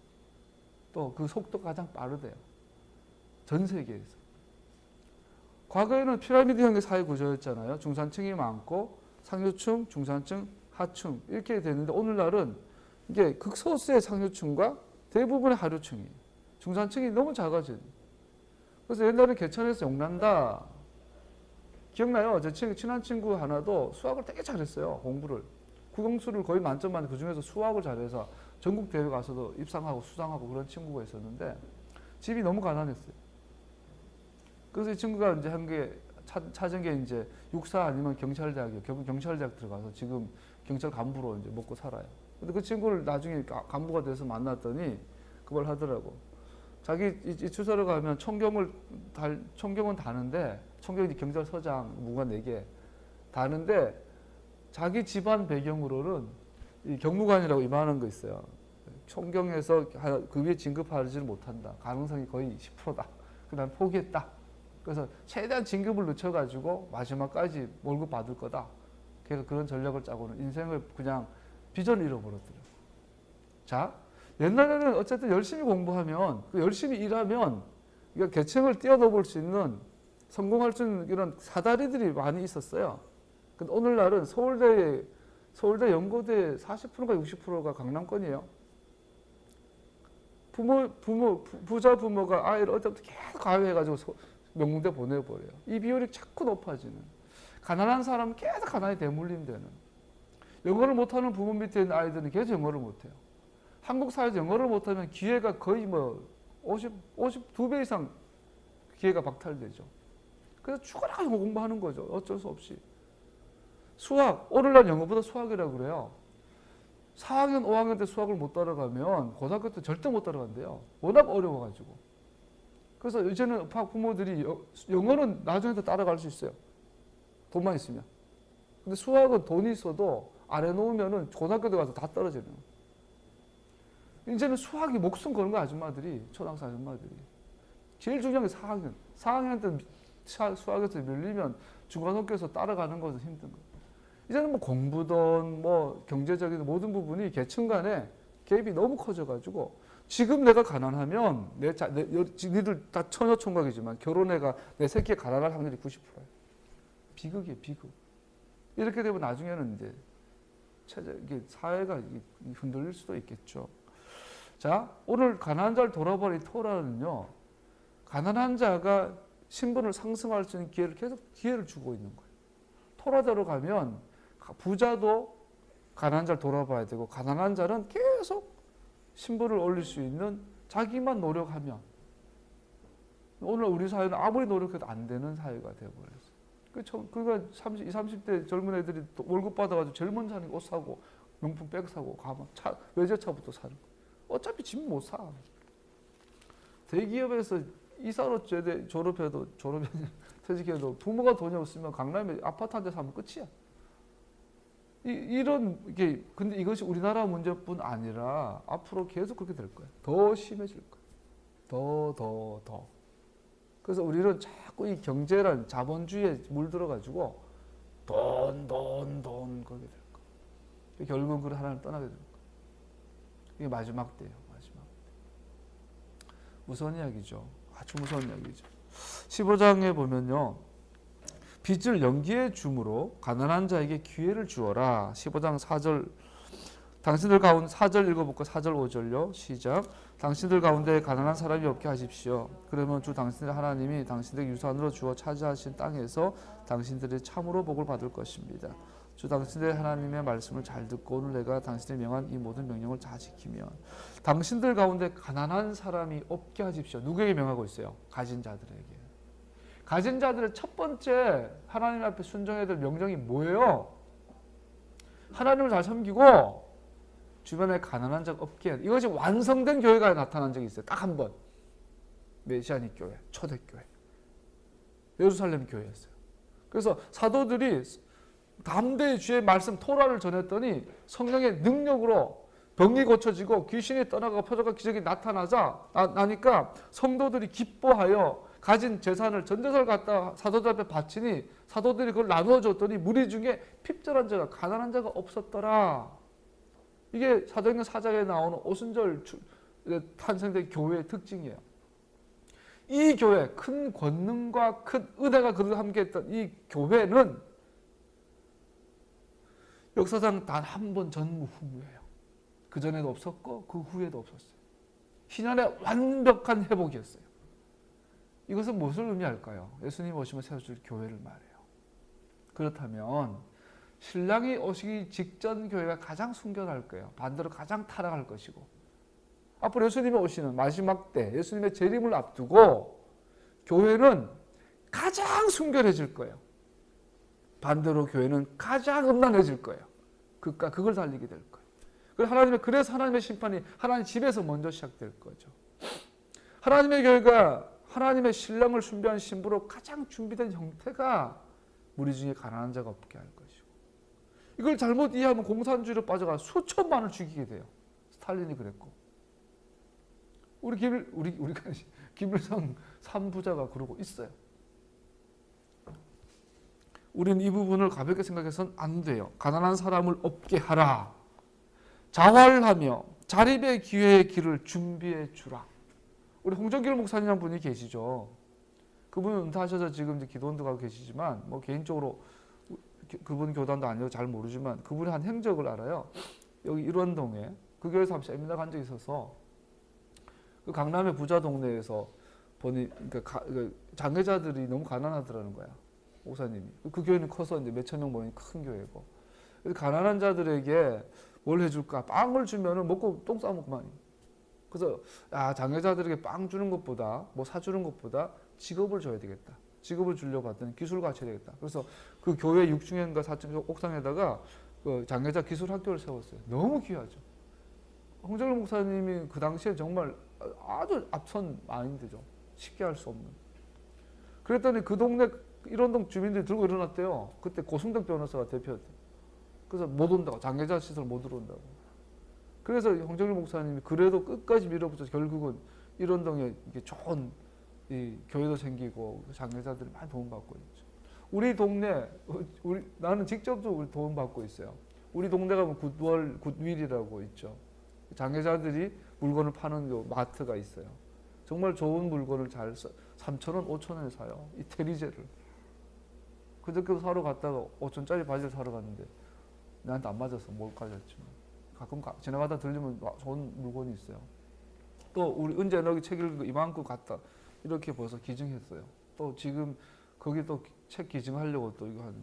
또 그 속도가 가장 빠르대요. 전 세계에서. 과거에는 피라미드형의 사회 구조였잖아요. 중산층이 많고 상류층, 중산층, 하층 이렇게 됐는데 오늘날은 이게 극소수의 상류층과 대부분의 하류층이 중산층이 너무 작아진. 그래서 옛날에 개천에서 용난다. 기억나요? 제 친한 친구 하나도 수학을 되게 잘했어요. 공부를. 국영수를 거의 만점 만에 그중에서 수학을 잘해서 전국 대회 가서도 입상하고 수상하고 그런 친구가 있었는데 집이 너무 가난했어요. 그래서 이 친구가 이제 찾은 게 이제 육사 아니면 경찰대학이요. 결국 경찰대학 들어가서 지금 경찰 간부로 이제 먹고 살아요. 근데 그 친구를 나중에 간부가 돼서 만났더니 그걸 하더라고. 자기 이 주소를 가면 총경은 다는데 총경이 경찰서장 무관 4개 다는데 자기 집안 배경으로는 이 경무관이라고 이만한 거 있어요. 총경에서 그 위에 진급하지를 못한다. 가능성이 거의 10%다. 그다음 포기했다. 그래서 최대한 진급을 늦춰가지고 마지막까지 월급 받을 거다. 그래서 그런 전략을 짜고는 인생을 그냥 비전을 잃어버렸더라고요. 자, 옛날에는 어쨌든 열심히 공부하면, 열심히 일하면 계층을 뛰어넘을 수 있는, 성공할 수 있는 이런 사다리들이 많이 있었어요. 근데 오늘날은 서울대 연고대 40%가 60%가 강남권이에요. 부자 부모가 아이를 어제부터 계속 가요해가지고 명문대 보내버려요. 이 비율이 자꾸 높아지는. 가난한 사람은 계속 가난에 대물림되는. 영어를 못하는 부모 밑에 있는 아이들은 계속 영어를 못해요. 한국 사회에서 영어를 못하면 기회가 거의 52배 이상 기회가 박탈되죠. 그래서 죽어라 공부하는 거죠. 어쩔 수 없이. 수학, 오늘날 영어보다 수학이라고 그래요. 4학년, 5학년 때 수학을 못 따라가면 고등학교 때 절대 못 따라간대요. 워낙 어려워가지고. 그래서 이제는 부모들이 영어는 나중에도 따라갈 수 있어요. 돈만 있으면. 근데 수학은 돈이 있어도 안 해놓으면은 고등학교 때 가서 다 떨어져요. 이제는 수학이 목숨 거는 거 아줌마들이, 초등학생 아줌마들이. 제일 중요한 게 4학년. 4학년 때 수학에서 밀리면 중간학교에서 따라가는 것은 힘든 거예요. 이제는 뭐 공부든 뭐 경제적인 모든 부분이 계층 간에 갭이 너무 커져가지고 지금 내가 가난하면 니들 다 처녀총각이지만 결혼해가 내 새끼가 가난할 확률이 90%예요. 비극이에요, 비극. 이렇게 되면 나중에는 이제 이게 사회가 흔들릴 수도 있겠죠. 자, 오늘 가난한 자를 돌아버린 토라는요, 가난한 자가 신분을 상승할 수 있는 계속 기회를 주고 있는 거예요. 토라대로 가면 부자도 가난한 자를 돌아봐야 되고, 가난한 자는 계속 신분을 올릴 수 있는 자기만 노력하면, 오늘 우리 사회는 아무리 노력해도 안 되는 사회가 되어버렸어요. 그러니까 20, 30대 젊은 애들이 월급 받아가지고 제일 먼저 하는 게 옷 사고 명품 백 사고 가방, 외제차부터 사는 거. 어차피 집 못 사. 대기업에서 이사로 졸업해도 퇴직해도 부모가 돈이 없으면 강남에 아파트 한 대 사면 끝이야. 근데 이것이 우리나라 문제뿐 아니라 앞으로 계속 그렇게 될 거예요. 더 심해질 거예요. 더. 그래서 우리는 자꾸 이 경제란 자본주의에 물들어가지고 돈 그렇게 될 거예요. 결국은 그 하나님 떠나게 될 거예요. 이게 마지막 때예요. 마지막 때. 무서운 이야기죠. 아주 무서운 이야기죠. 15장에 보면요. 빚을 연기해 줌으로 가난한 자에게 기회를 주어라. 15장 4절 당신들 가운데 4절 읽어볼까? 4절 5절요. 시작. 당신들 가운데 가난한 사람이 없게 하십시오. 그러면 주 당신들 하나님이 당신들 유산으로 주어 차지하신 땅에서 당신들이 참으로 복을 받을 것입니다. 주 당신들 하나님의 말씀을 잘 듣고 오늘 내가 당신의 명한 이 모든 명령을 다 지키면 당신들 가운데 가난한 사람이 없게 하십시오. 누구에게 명하고 있어요? 가진 자들에게. 가진 자들의 첫 번째 하나님 앞에 순종해야 될 명령이 뭐예요? 하나님을 잘 섬기고 주변에 가난한 자가 없게 해야 돼. 이것이 완성된 교회가 나타난 적이 있어요. 딱 한 번. 메시아닉 교회, 초대교회. 예루살렘 교회였어요. 그래서 사도들이 담대히 주의 말씀 토라를 전했더니 성령의 능력으로 병이 고쳐지고 귀신이 떠나가고 표적과 기적이 나니까 성도들이 기뻐하여 가진 재산을 전재산을 갖다 사도들 앞에 바치니 사도들이 그걸 나누어 줬더니 무리 중에 핍절한 자가 가난한 자가 없었더라. 이게 사도행전 4장에 나오는 오순절 탄생된 교회의 특징이에요. 이 교회, 큰 권능과 큰 은혜가 그들과 함께했던 이 교회는 역사상 단 한 번 전무후무예요. 그 전에도 없었고 그 후에도 없었어요. 신앙의 완벽한 회복이었어요. 이것은 무엇을 의미할까요? 예수님 오시면 세워줄 교회를 말해요. 그렇다면 신랑이 오시기 직전 교회가 가장 순결할 거예요. 반대로 가장 타락할 것이고 앞으로 예수님이 오시는 마지막 때 예수님의 재림을 앞두고 교회는 가장 순결해질 거예요. 반대로 교회는 가장 음란해질 거예요. 그걸 달리게 될 거예요. 그래서 하나님의 심판이 하나님 집에서 먼저 시작될 거죠. 하나님의 교회가 하나님의 신랑을 숭배한 신부로 가장 준비된 형태가 무리 중에 가난한 자가 없게 할 것이고 이걸 잘못 이해하면 공산주의로 빠져가 수천만을 죽이게 돼요. 스탈린이 그랬고 우리가 김일성 3부자가 그러고 있어요. 우리는 이 부분을 가볍게 생각해서는 안 돼요. 가난한 사람을 없게 하라. 자활하며 자립의 기회의 길을 준비해 주라. 우리 홍정길 목사님이라는 분이 계시죠. 그분은 은퇴하셔서 지금 이제 기도원도 가고 계시지만 뭐 개인적으로 그분 교단도 아니고 잘 모르지만 그분이 한 행적을 알아요. 여기 일원동에 그 교회에서 한번 세미나 간 적이 있어서 그 강남의 부자 동네에서 보니 그러니까 장애자들이 너무 가난하더라는 거야. 목사님이. 그 교회는 커서 이제 몇천 명 모인 큰 교회고. 그래서 가난한 자들에게 뭘 해줄까? 빵을 주면은 먹고 똥 싸먹고만. 그래서 장애자들에게 빵 주는 것보다 뭐 사주는 것보다 직업을 줘야 되겠다. 직업을 주려고 했더니 기술 가르쳐야 되겠다. 그래서 그 교회 6층인가 4층 옥상에다가 그 장애자 기술 학교를 세웠어요. 너무 귀하죠. 홍정일 목사님이 그 당시에 정말 아주 앞선 마인드죠. 쉽게 할 수 없는. 그랬더니 그 동네 일원동 주민들이 들고 일어났대요. 그때 고승덕 변호사가 대표였대요. 그래서 못 온다고. 장애자 시설 못 들어온다고. 그래서 홍정일 목사님이 그래도 끝까지 밀어붙여서 결국은 일원동에 이게 좋은 이 교회도 생기고 장애자들이 많이 도움받고 있죠. 우리 동네, 나는 직접적으로 도움받고 있어요. 우리 동네 가면 굿윌이라고 있죠. 장애자들이 물건을 파는 요 마트가 있어요. 정말 좋은 물건을 3,000원, 5,000원에 사요. 이 테리제를. 그저께도 사러 갔다가 5,000짜리 바지를 사러 갔는데 나한테 안 맞아서 못 가졌지만 가끔 지나가다 들리면 좋은 물건이 있어요. 또 우리 은재 너기 책 읽은 거 이만큼 갖다 이렇게 벌써 기증했어요. 또 지금 거기 또 책 기증하려고 또 이거 한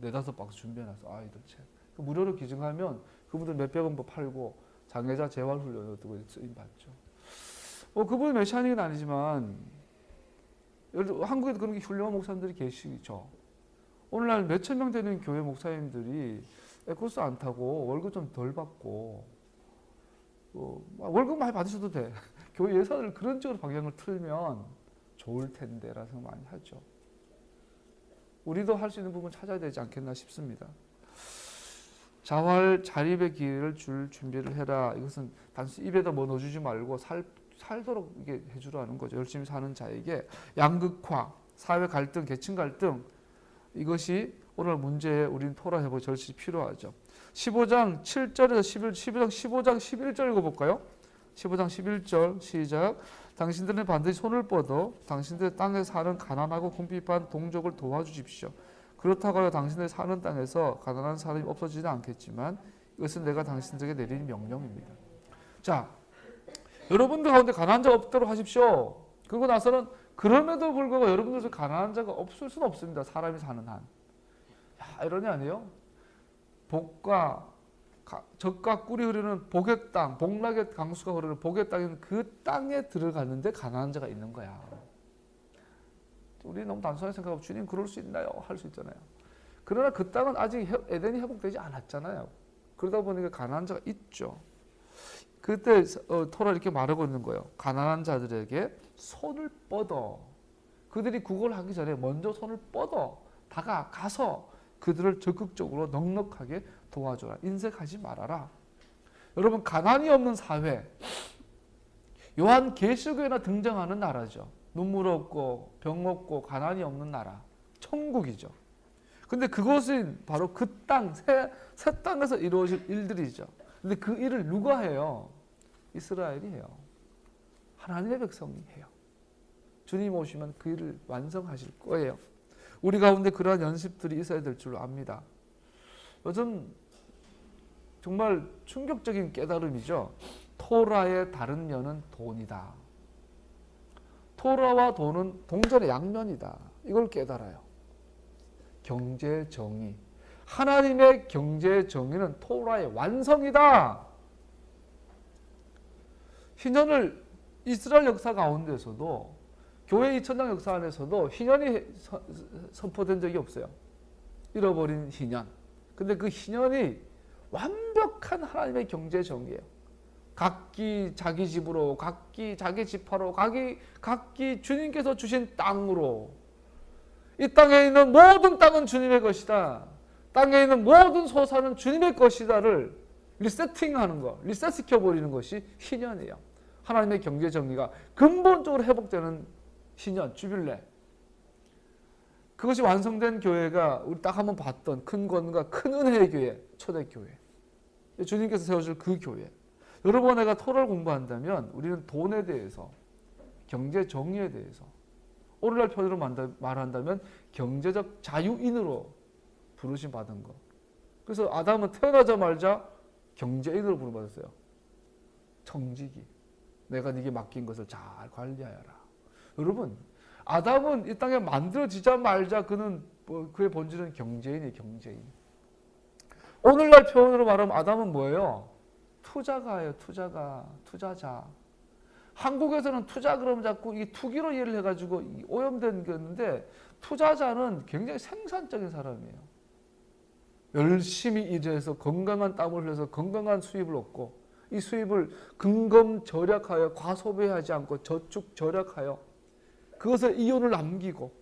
4-5박스 준비해놨어. 아이들 책. 무료로 기증하면 그분들 몇백 원 팔고 장애자 재활훈련 어떻게 쓰임 받죠. 그분이 메시아닉은 아니지만 한국에도 그런 훌륭한 목사님들이 계시죠. 오늘날 몇천 명 되는 교회 목사님들이 에코스 안 타고 월급 좀 덜 받고 월급 많이 받으셔도 돼. 교회 예산을 그런 쪽으로 방향을 틀면 좋을 텐데라는 생각 많이 하죠. 우리도 할 수 있는 부분 찾아야 되지 않겠나 싶습니다. 자활 자립의 기회를 줄 준비를 해라. 이것은 단순히 입에다 뭐 넣어주지 말고 살도록 이게 해주라는 거죠. 열심히 사는 자에게 양극화, 사회 갈등, 계층 갈등 이것이 오늘 문제에 우리는 토론해볼 절실히 필요하죠. 15장 7절에서 15장 11절 읽어볼까요? 15장 11절 시작. 당신들은 반드시 손을 뻗어 당신들의 땅에 사는 가난하고 궁핍한 동족을 도와주십시오. 그렇다고 하여 당신들이 사는 땅에서 가난한 사람이 없어지지 않겠지만 이것은 내가 당신들에게 내린 명령입니다. 자, 여러분들 가운데 가난한 자가 없도록 하십시오. 그러고 나서는 그럼에도 불구하고 여러분들 중 가난한 자가 없을 수는 없습니다. 사람이 사는 한. 이러니 아니에요? 젖과 꿀이 흐르는 복의 땅, 복락의 강수가 흐르는 복의 땅인 그 땅에 들어갔는데 가난한 자가 있는 거야. 우리 너무 단순하게 생각하고 주님 그럴 수 있나요? 할 수 있잖아요. 그러나 그 땅은 아직 에덴이 회복되지 않았잖아요. 그러다 보니까 가난한 자가 있죠. 그때 토라 이렇게 말하고 있는 거예요. 가난한 자들에게 손을 뻗어. 그들이 구걸을 하기 전에 먼저 손을 뻗어 다가가서 그들을 적극적으로 넉넉하게 도와줘라. 인색하지 말아라. 여러분 가난이 없는 사회 요한 계시록에나 등장하는 나라죠. 눈물 없고 병 없고 가난이 없는 나라 천국이죠. 근데 그것은 바로 그 땅, 새 땅에서 이루어질 일들이죠. 근데 그 일을 누가 해요? 이스라엘이 해요. 하나님의 백성이 해요. 주님 오시면 그 일을 완성하실 거예요. 우리 가운데 그러한 연습들이 있어야 될 줄 압니다. 요즘 정말 충격적인 깨달음이죠. 토라의 다른 면은 돈이다. 토라와 돈은 동전의 양면이다. 이걸 깨달아요. 경제 정의. 하나님의 경제 정의는 토라의 완성이다. 희년을 이스라엘 역사 가운데서도 교회 2000년 역사 안에서도 희년이 선포된 적이 없어요. 잃어버린 희년. 근데 그 희년이 완벽한 하나님의 경제 정의예요. 각기 자기 집으로, 각기 자기 지파로, 각기 주님께서 주신 땅으로. 이 땅에 있는 모든 땅은 주님의 것이다. 땅에 있는 모든 소산은 주님의 것이다를 리세팅하는 것, 리셋시켜버리는 것이 희년이에요. 하나님의 경제 정의가 근본적으로 회복되는 희년, 주빌레. 그것이 완성된 교회가 우리 딱 한번 봤던 큰 권과 큰 은혜의 교회, 초대교회. 주님께서 세워줄 그 교회. 여러분 내가 토라를 공부한다면 우리는 돈에 대해서, 경제 정의에 대해서 오늘날 표현으로 말한다면 경제적 자유인으로 부르심 받은 것. 그래서 아담은 태어나자마자 경제인으로 부름받았어요. 청지기. 내가 네게 맡긴 것을 잘 관리하여라. 여러분 아담은 이 땅에 만들어지자마자 그는 그의 본질은 경제인이에요. 경제인. 오늘날 표현으로 말하면 아담은 뭐예요? 투자가예요. 투자자. 한국에서는 투자 그러면 자꾸 이 투기로 이해를 해가지고 오염된 거였는데 투자자는 굉장히 생산적인 사람이에요. 열심히 일해서 건강한 땀을 흘려서 건강한 수입을 얻고 이 수입을 근검 절약하여 과소비하지 않고 저축 절약하여 그것을 이윤을 남기고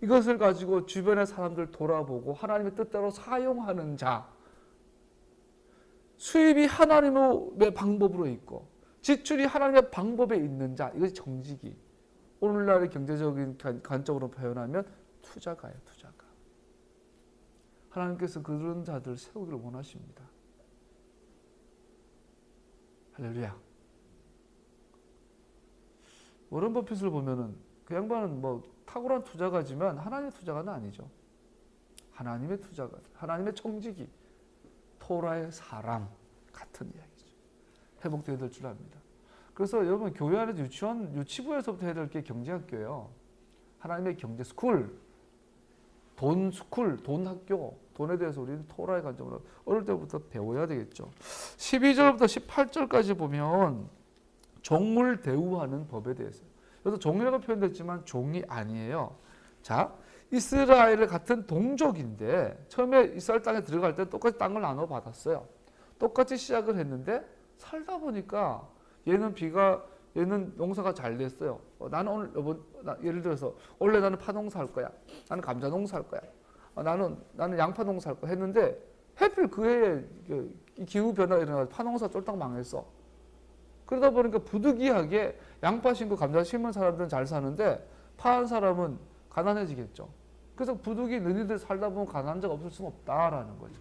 이것을 가지고 주변의 사람들 돌아보고 하나님의 뜻대로 사용하는 자. 수입이 하나님의 방법으로 있고 지출이 하나님의 방법에 있는 자. 이것이 정직이. 오늘날의 경제적인 관점으로 표현하면 투자가예요. 투자가. 하나님께서 그런 자들을 세우기를 원하십니다. 할렐루야. 워런 버핏을 보면은 그 양반은 뭐 탁월한 투자가지만 하나님의 투자가는 아니죠. 하나님의 투자가, 하나님의 청지기, 토라의 사람 같은 이야기죠. 회복되어야 될 줄 압니다. 그래서 여러분 교회 안에서 유치부에서부터 해야 될 게 경제학교예요. 하나님의 경제 스쿨, 돈 스쿨, 돈 학교, 돈에 대해서 우리는 토라의 관점으로 어릴 때부터 배워야 되겠죠. 12절부터 18절까지 보면 종을 대우하는 법에 대해서. 그래서 종이라고 표현됐지만 종이 아니에요. 자, 이스라엘 같은 동족인데 처음에 이스라엘 땅에 들어갈 때 똑같이 땅을 나눠 받았어요. 똑같이 시작을 했는데 살다 보니까 얘는 농사가 잘 됐어요. 나는 오늘 예를 들어서 원래 나는 파농사 할 거야. 나는 감자 농사 할 거야. 나는 양파 농사 할 거야 했는데 하필 그 해에 기후 변화가 일어나서 파농사 쫄딱 망했어. 그러다 보니까 부득이하게 양파 심고 감자 심은 사람들은 잘 사는데 파한 사람은 가난해지겠죠. 그래서 부득이 너희들 살다 보면 가난한 자가 없을 수는 없다라는 거죠.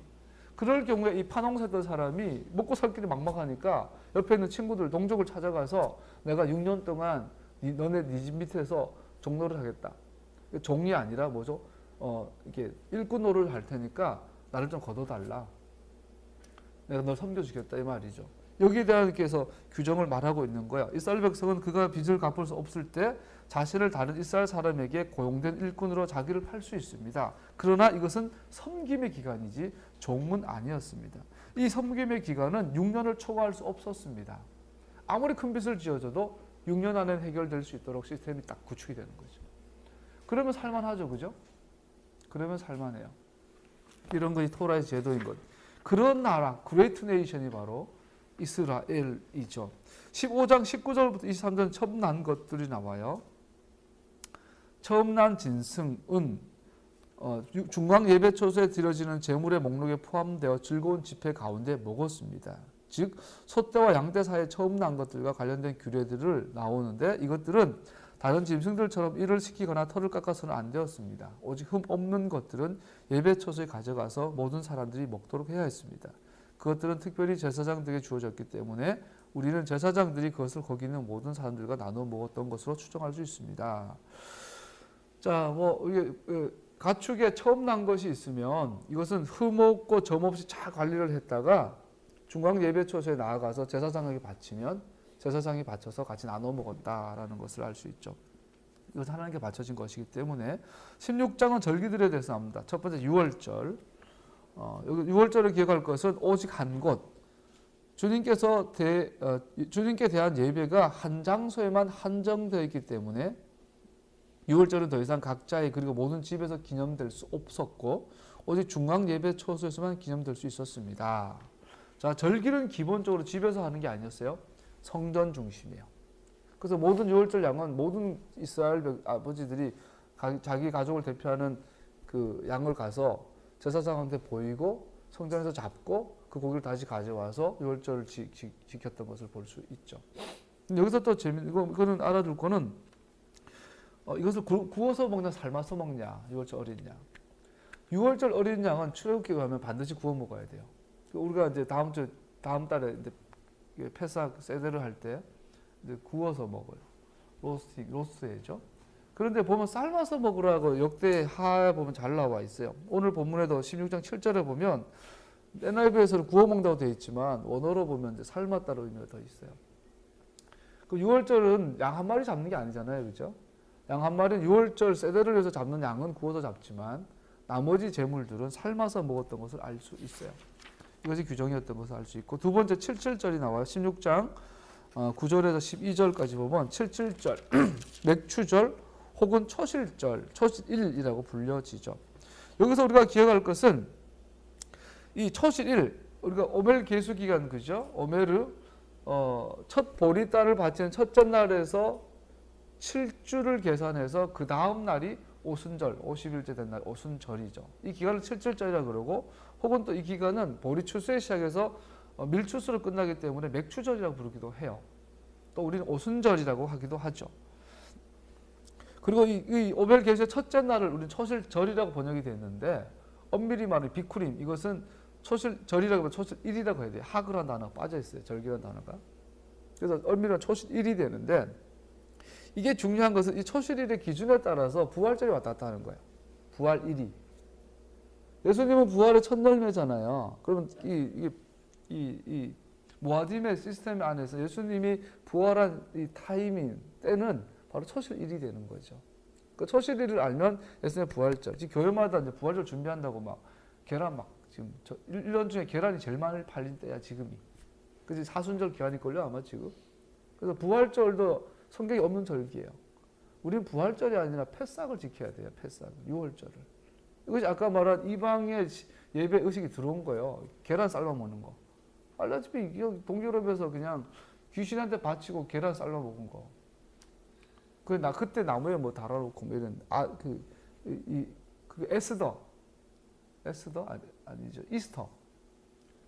그럴 경우에 이 파농사했던 사람이 먹고 살 길이 막막하니까 옆에 있는 친구들, 동족을 찾아가서 내가 6년 동안 너네 네 집 밑에서 종노를 하겠다. 종이 아니라 뭐죠? 이렇게 일꾼 노릇을 할 테니까 나를 좀 걷어달라. 내가 널 섬겨주겠다 이 말이죠. 여기에 대한 그래서 규정을 말하고 있는 거야. 이스라엘 백성은 그가 빚을 갚을 수 없을 때 자신을 다른 이스라엘 사람에게 고용된 일꾼으로 자기를 팔 수 있습니다. 그러나 이것은 섬김의 기간이지 종은 아니었습니다. 이 섬김의 기간은 6년을 초과할 수 없었습니다. 아무리 큰 빚을 지어줘도 6년 안에 해결될 수 있도록 시스템이 딱 구축이 되는 거죠. 그러면 살만하죠, 그죠? 그러면 살만해요. 이런 것이 토라의 제도인 것. 그런 나라, 그레이트 네이션이 바로 이스라엘이죠. 15장 19절부터 23절 처음 난 것들이 나와요. 처음 난 짐승은 중앙 예배 초소에 드려지는 제물의 목록에 포함되어 즐거운 집회 가운데 먹었습니다. 즉 소떼와 양떼 사이에 처음 난 것들과 관련된 규례들을 나오는데 이것들은 다른 짐승들처럼 일을 시키거나 털을 깎아서는 안 되었습니다. 오직 흠 없는 것들은 예배 초소에 가져가서 모든 사람들이 먹도록 해야 했습니다. 그것들은 특별히 제사장들에게 주어졌기 때문에 우리는 제사장들이 그것을 거기 있는 모든 사람들과 나눠 먹었던 것으로 추정할 수 있습니다. 자, 이게 가축에 처음 난 것이 있으면 이것은 흠 없고 점 없이 잘 관리를 했다가 중앙 예배 초소에 나아가서 제사장에게 바치면 제사장이 바쳐서 같이 나눠 먹었다라는 것을 알 수 있죠. 이것은 하나님께 바쳐진 것이기 때문에 16장은 절기들에 대해서 나옵니다. 첫 번째 유월절. 여기 6월절을 기억할 것은 오직 한 곳. 주님께 대한 예배가 한 장소에만 한정되어 있기 때문에 6월절은 더 이상 각자의 그리고 모든 집에서 기념될 수 없었고 오직 중앙 예배 초소에서만 기념될 수 있었습니다. 자, 절기는 기본적으로 집에서 하는 게 아니었어요. 성전 중심이에요. 그래서 모든 6월절 양은 모든 이스라엘 아버지들이 자기 가족을 대표하는 그 양을 가서 제사장한테 보이고 성전에서 잡고 그 고기를 다시 가져와서 6월절을 지켰던 것을 볼 수 있죠. 여기서 또 이거는 알아둘 거는 이것을 구워서 먹냐 삶아서 먹냐 6월절 어린 양. 6월절 어린 양은 출애굽기에 가면 반드시 구워 먹어야 돼요. 우리가 이제 다음 달에 이제 페삭 세데를 할 때 구워서 먹어요. 로스트해죠. 그런데 보면 삶아서 먹으라고 역대 하에 보면 잘 나와 있어요. 오늘 본문에도 16장 7절에 보면 NIV에서는 구워 먹는다고 되어 있지만 원어로 보면 이제 삶았다로 의미가 더 있어요. 그 6월절은 양 한 마리 잡는 게 아니잖아요, 그렇죠? 양 한 마리는 6월절 세대를 위해서 잡는 양은 구워서 잡지만 나머지 제물들은 삶아서 먹었던 것을 알 수 있어요. 이것이 규정이었던 것을 알 수 있고 두 번째 77절이 나와요. 16장 9절에서 12절까지 보면 칠칠절, 맥추절 혹은 초실절, 초실일이라고 불려지죠. 여기서 우리가 기억할 것은 이 초실일, 우리가 오멜 계수 기간, 그죠? 오멜을 첫 보리달을 바치는 첫째 날에서 7주를 계산해서 그 다음 날이 오순절, 50일째 된 날 오순절이죠. 이 기간을 칠칠절이라고 그러고, 혹은 또 이 기간은 보리 추수에 시작해서 밀추수로 끝나기 때문에 맥추절이라고 부르기도 해요. 또 우리는 오순절이라고 하기도 하죠. 그리고 이 오멜 계수의 첫째 날을 우리는 초실절이라고 번역이 됐는데, 엄밀히 말하면 비쿠림, 이것은 초실절이라고 하면 초실일이라고 해야 돼요. 하그란 단어가 빠져 있어요. 절기란 단어가. 그래서 엄밀히 초실일이 되는데, 이게 중요한 것은 이 초실일의 기준에 따라서 부활절이 왔다 갔다 하는 거예요. 부활일이. 예수님은 부활의 첫 열매잖아요. 그러면 이 모아딤의 시스템 안에서 예수님이 부활한 이 타이밍, 때는 바로 초실일이 되는 거죠. 그 초실일을 알면 예수님의 부활절, 지금 교회마다 이제 부활절 준비한다고 막 계란 막 지금 1년 중에 계란이 제일 많이 팔린 때야 지금이. 그래서 사순절 기한일걸요 아마 지금. 그래서 부활절도 성경에 없는 절기예요. 우리는 부활절이 아니라 패삭을 지켜야 돼요. 패삭, 6월절을. 이것이 아까 말한 이방의 예배 의식이 들어온 거예요. 계란 삶아 먹는 거. 알다시피 동유럽에서 그냥 귀신한테 바치고 계란 삶아 먹은 거. 그때 나무에 뭐 달아놓고 뭐 이런 그 에스더 아니죠, 이스터.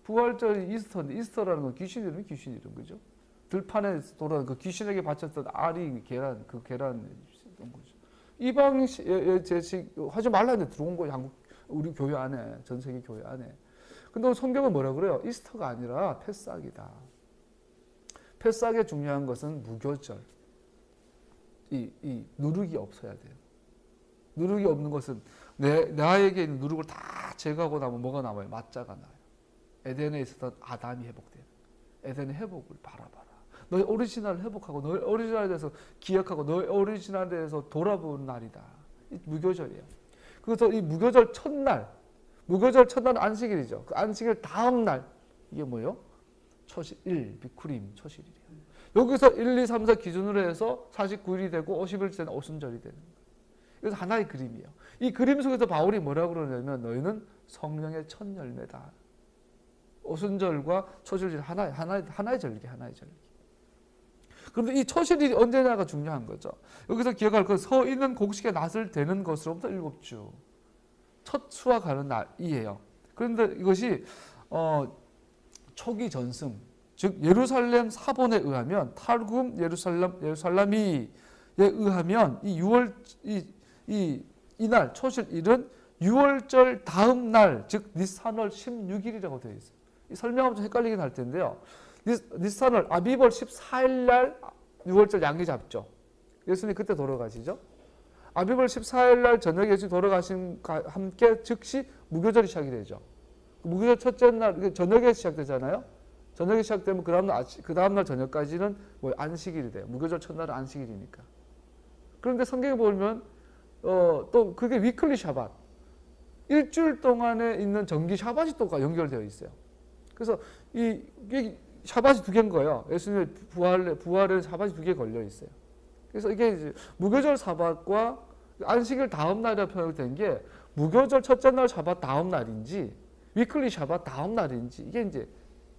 부활절이 이스터인데, 이스터라는 건 귀신 이름 그죠? 들판에 돌아다니는 그 귀신에게 바쳤던 알이 계란, 그 계란이었던 거죠. 이방 제식 하지 말라는데 들어온 거예요. 한국 우리 교회 안에, 전 세계 교회 안에. 근데 성경은 뭐라 그래요? 이스터가 아니라 패삭이다. 패삭의 중요한 것은 무교절. 이 누룩이 없어야 돼요. 누룩이 없는 것은 나에게 있는 누룩을 다 제거하고 나면 뭐가 남아요? 맞자가 나요. 에덴에 있었던 아담이 회복돼요. 에덴의 회복을 바라봐라. 너의 오리지널을 회복하고 너의 오리지널에 대해서 기억하고 너의 오리지널에 대해서 돌아보는 날이다. 무교절이에요. 그래서 이 무교절 첫날은 안식일이죠. 그 안식일 다음 날, 이게 뭐예요? 초실일, 비쿠림, 초실일이에요. 여기서 1, 2, 3, 4 기준으로 해서 49일이 되고 50일째 되는 오순절이 되는 거예요. 그래서 하나의 그림이에요. 이 그림 속에서 바울이 뭐라고 그러냐면, 너희는 성령의 첫 열매다. 오순절과 초실일 하나의 절기. 그런데 이 초실일이 언제냐가 중요한 거죠. 여기서 기억할 것, 서 있는 곡식의 낫을 대는 것으로부터 7주. 첫 수와 가는 날이에요. 그런데 이것이 초기 전승, 즉 예루살렘 사본에 의하면, 탈굼 예루살람이에 의하면 이날 초실일은 6월절 다음 날, 즉 니산월 16일이라고 되어 있어요. 이 설명하면 좀 헷갈리긴 할 텐데요. 니산월 아비벌 14일 날 6월절 양이 잡죠. 예수님 그때 돌아가시죠. 아비벌 14일 날 저녁에 예수님 돌아가심과 함께 즉시 무교절이 시작이 되죠. 무교절 첫째 날 저녁에 시작되잖아요. 저녁에 시작되면 그 다음날 저녁까지는 뭐 안식일이 돼요. 무교절 첫날은 안식일이니까. 그런데 성경에 보면 또 그게 위클리 샤밧, 일주일 동안에 있는 정기 샤밧이 또 연결되어 있어요. 그래서 이게 샤밧이 두 개인 거예요. 예수님의 부활에 샤밧이 두 개 걸려 있어요. 그래서 이게 이제 무교절 샤밧과 안식일 다음 날이라 표현된 게, 무교절 첫째 날 샤밧 다음 날인지 위클리 샤밧 다음 날인지, 이게 이제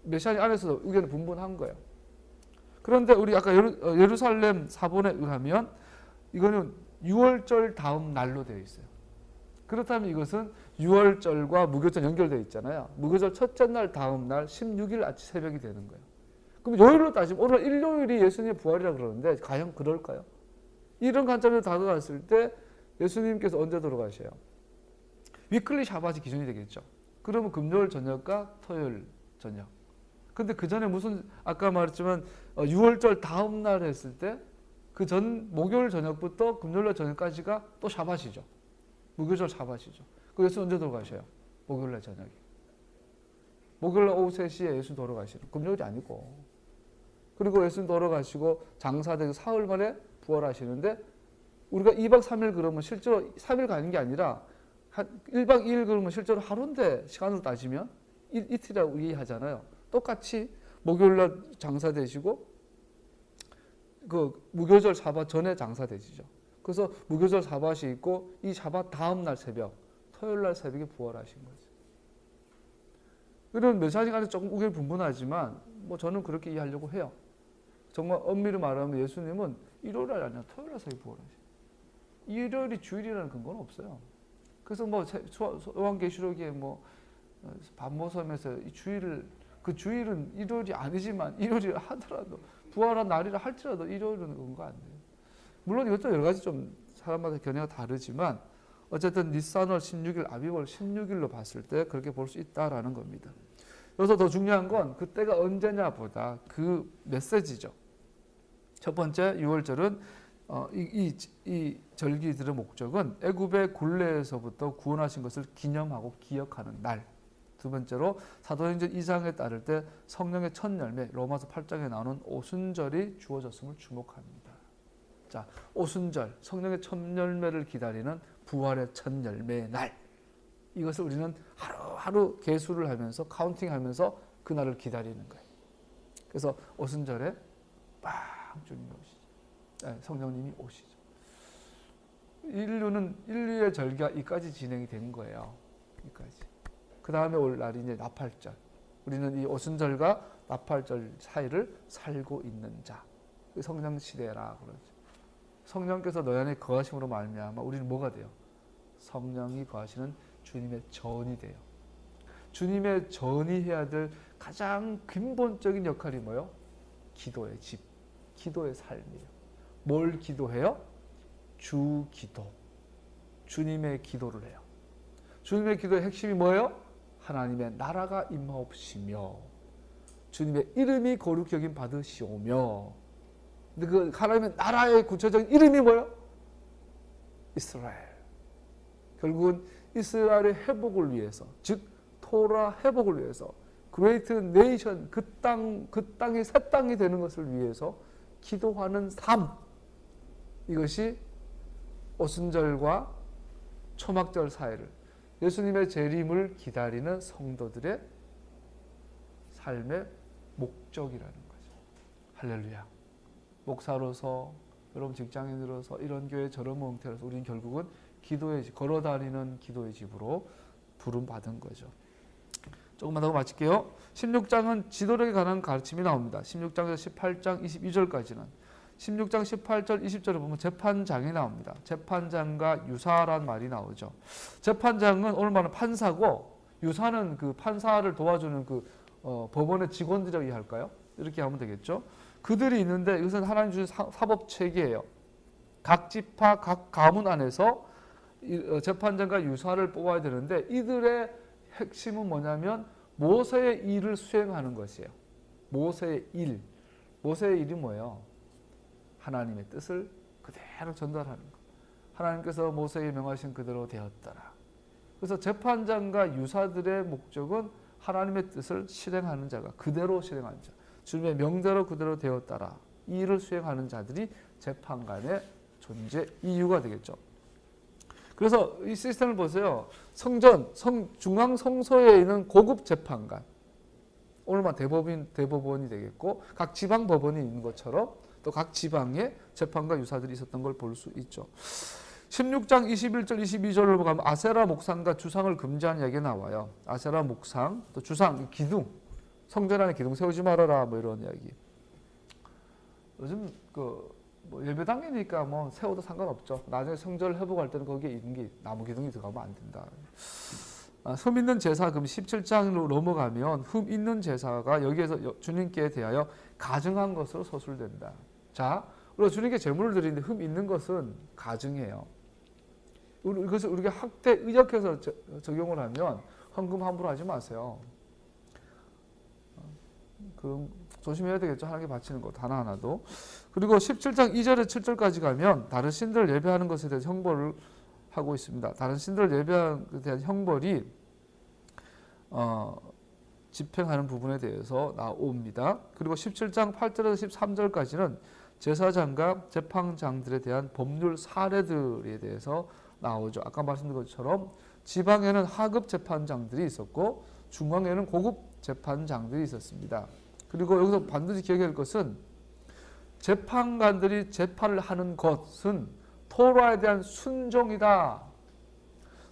메시아 안에서도 의견을 분분한 거예요. 그런데 우리 아까 예루살렘 사본에 의하면 이거는 6월절 다음 날로 되어 있어요. 그렇다면 이것은 6월절과 무교절 연결되어 있잖아요. 무교절 첫째 날 다음 날 16일 아침 새벽이 되는 거예요. 그럼 요일로 따지면 오늘 일요일이 예수님의 부활이라고 그러는데 과연 그럴까요? 이런 관점에서 다가갔을 때 예수님께서 언제 돌아가셔요? 위클리 샤밧이 기준이 되겠죠. 그러면 금요일 저녁과 토요일 저녁. 근데 그 전에 무슨, 아까 말했지만 6월절 다음 날 했을 때 그 전 목요일 저녁부터 금요일 저녁까지가 또 샤밧이죠. 무교절 샤밧이죠. 그 예수 언제 돌아가셔요? 목요일 날 저녁에. 목요일 날 오후 3시에 예수 돌아가시는, 금요일이 아니고. 그리고 예수 돌아가시고 장사되고 사흘 만에 부활하시는데, 우리가 2박 3일 그러면 실제로 3일 가는 게 아니라 한 1박 2일 그러면 실제로 하루인데, 시간으로 따지면 이틀이라고 이해하잖아요. 똑같이 목요일 날 장사되시고 그 무교절 사바 전에 장사되시죠. 그래서 무교절 사밭이 있고 이 사밭 다음 날 새벽, 토요일 날 새벽에 부활하신 거죠. 이런 메시지가 조금 우결분분하지만 뭐 저는 그렇게 이해하려고 해요. 정말 엄밀히 말하면 예수님은 일요일 날 아니라 토요일 날 새벽에 부활하셔요. 일요일이 주일이라는 근거는 없어요. 그래서 뭐 요한계시록에 뭐 반모섬에서 이 주일을 그 주일은 일요일이 아니지만 일요일을 하더라도 부활한 날이라 할지라도 일요일은 근거 안 돼요. 물론 이것도 여러 가지 좀 사람마다 견해가 다르지만 어쨌든 니산월 16일, 아비월 16일로 봤을 때 그렇게 볼 수 있다라는 겁니다. 여기서 더 중요한 건 그때가 언제냐보다 그 메시지죠. 첫 번째 6월절은 이 절기들의 목적은 애굽의 굴레에서부터 구원하신 것을 기념하고 기억하는 날. 두 번째로 사도행전 2장에 따를 때 성령의 첫 열매, 로마서 8장에 나오는 오순절이 주어졌음을 주목합니다. 자, 오순절, 성령의 첫 열매를 기다리는 부활의 첫 열매의 날. 이것을 우리는 하루하루 계수를 하면서 카운팅하면서 그날을 기다리는 거예요. 그래서 오순절에 빵 주님이 오시죠. 성령님이 오시죠. 인류의 절기가 이까지 진행이 된 거예요. 이까지. 그 다음에 올 날이 이제 나팔절. 우리는 이 오순절과 나팔절 사이를 살고 있는 자. 성령 시대라 그러죠. 성령께서 너희 안에 거하심으로 말미암아 우리는 뭐가 돼요? 성령이 거하시는 주님의 전이 돼요. 주님의 전이 해야 될 가장 근본적인 역할이 뭐예요? 기도의 집, 기도의 삶이에요. 뭘 기도해요? 주 기도. 주님의 기도를 해요. 주님의 기도의 핵심이 뭐예요? 하나님의 나라가 임하옵시며 주님의 이름이 거룩히 여김 받으시오며. 근데 그 하나님의 나라의 구체적인 이름이 뭐예요? 이스라엘. 결국은 이스라엘의 회복을 위해서, 즉 토라 회복을 위해서, 그레이트 네이션, 그 땅이 새 땅이 되는 것을 위해서 기도하는 삶. 이것이 오순절과 초막절 사이를 예수님의 재림을 기다리는 성도들의 삶의 목적이라는 거죠. 할렐루야. 목사로서, 여러분 직장인으로서, 이런 교회 저런 모형태로서 우리는 결국은 기도의 집, 걸어다니는 기도의 집으로 부름받은 거죠. 조금만 더 마칠게요. 16장은 지도력에 관한 가르침이 나옵니다. 16장에서 18장 22절까지는 16장 18절 20절을 보면 재판장이 나옵니다. 재판장과 유사란 말이 나오죠. 재판장은 오늘 말하는 판사고 유사는 그 판사를 도와주는 그 법원의 직원들이라고 이해할까요? 이렇게 하면 되겠죠. 그들이 있는데 이것은 하나님 주신 사법 체계예요. 각 지파, 각 가문 안에서 재판장과 유사를 뽑아야 되는데 이들의 핵심은 뭐냐면 모세의 일을 수행하는 것이에요. 모세의 일. 모세의 일이 뭐예요? 하나님의 뜻을 그대로 전달하는 것. 하나님께서 모세에게 명하신 그대로 되었더라. 그래서 재판장과 유사들의 목적은 하나님의 뜻을 실행하는 자가 그대로 실행하는 자. 주님의 명대로 그대로 되었더라. 이 일을 수행하는 자들이 재판관의 존재 이유가 되겠죠. 그래서 이 시스템을 보세요. 성전, 중앙 성소에 있는 고급 재판관. 오늘만 대법원이 되겠고 각 지방 법원이 있는 것처럼 또 각 지방에 재판과 유사들이 있었던 걸 볼 수 있죠. 16장 21절 22절로 보면 아세라 목상과 주상을 금지하는 이야기가 나와요. 아세라 목상, 또 주상, 기둥. 성전 안에 기둥 세우지 말아라 뭐 이런 이야기. 요즘 뭐 예배당이니까 뭐 세워도 상관없죠. 나중에 성전을 회복할 때는 거기에 있는 게 나무 기둥이 들어가면 안 된다. 흠 있는 제사 그럼 17장으로 넘어가면 흠 있는 제사가 여기에서 주님께 대하여 가증한 것으로 서술된다. 자, 우리가 주님께 제물을 드리는데 흠 있는 것은 가증해요. 이것을 우리가 학대 의역해서 적용을 하면 헌금 함부로 하지 마세요. 그럼 조심해야 되겠죠. 하나님께 바치는 것 하나하나도. 그리고 17장 2절에 7절까지 가면 다른 신들을 예배하는 것에 대해서 형벌을 하고 있습니다. 다른 신들을 예배하는 것에 대한 형벌이 집행하는 부분에 대해서 나옵니다. 그리고 17장 8절에서 13절까지는 제사장과 재판장들에 대한 법률 사례들에 대해서 나오죠. 아까 말씀드린 것처럼 지방에는 하급 재판장들이 있었고 중앙에는 고급 재판장들이 있었습니다. 그리고 여기서 반드시 기억해야 할 것은 재판관들이 재판을 하는 것은 토라에 대한 순종이다.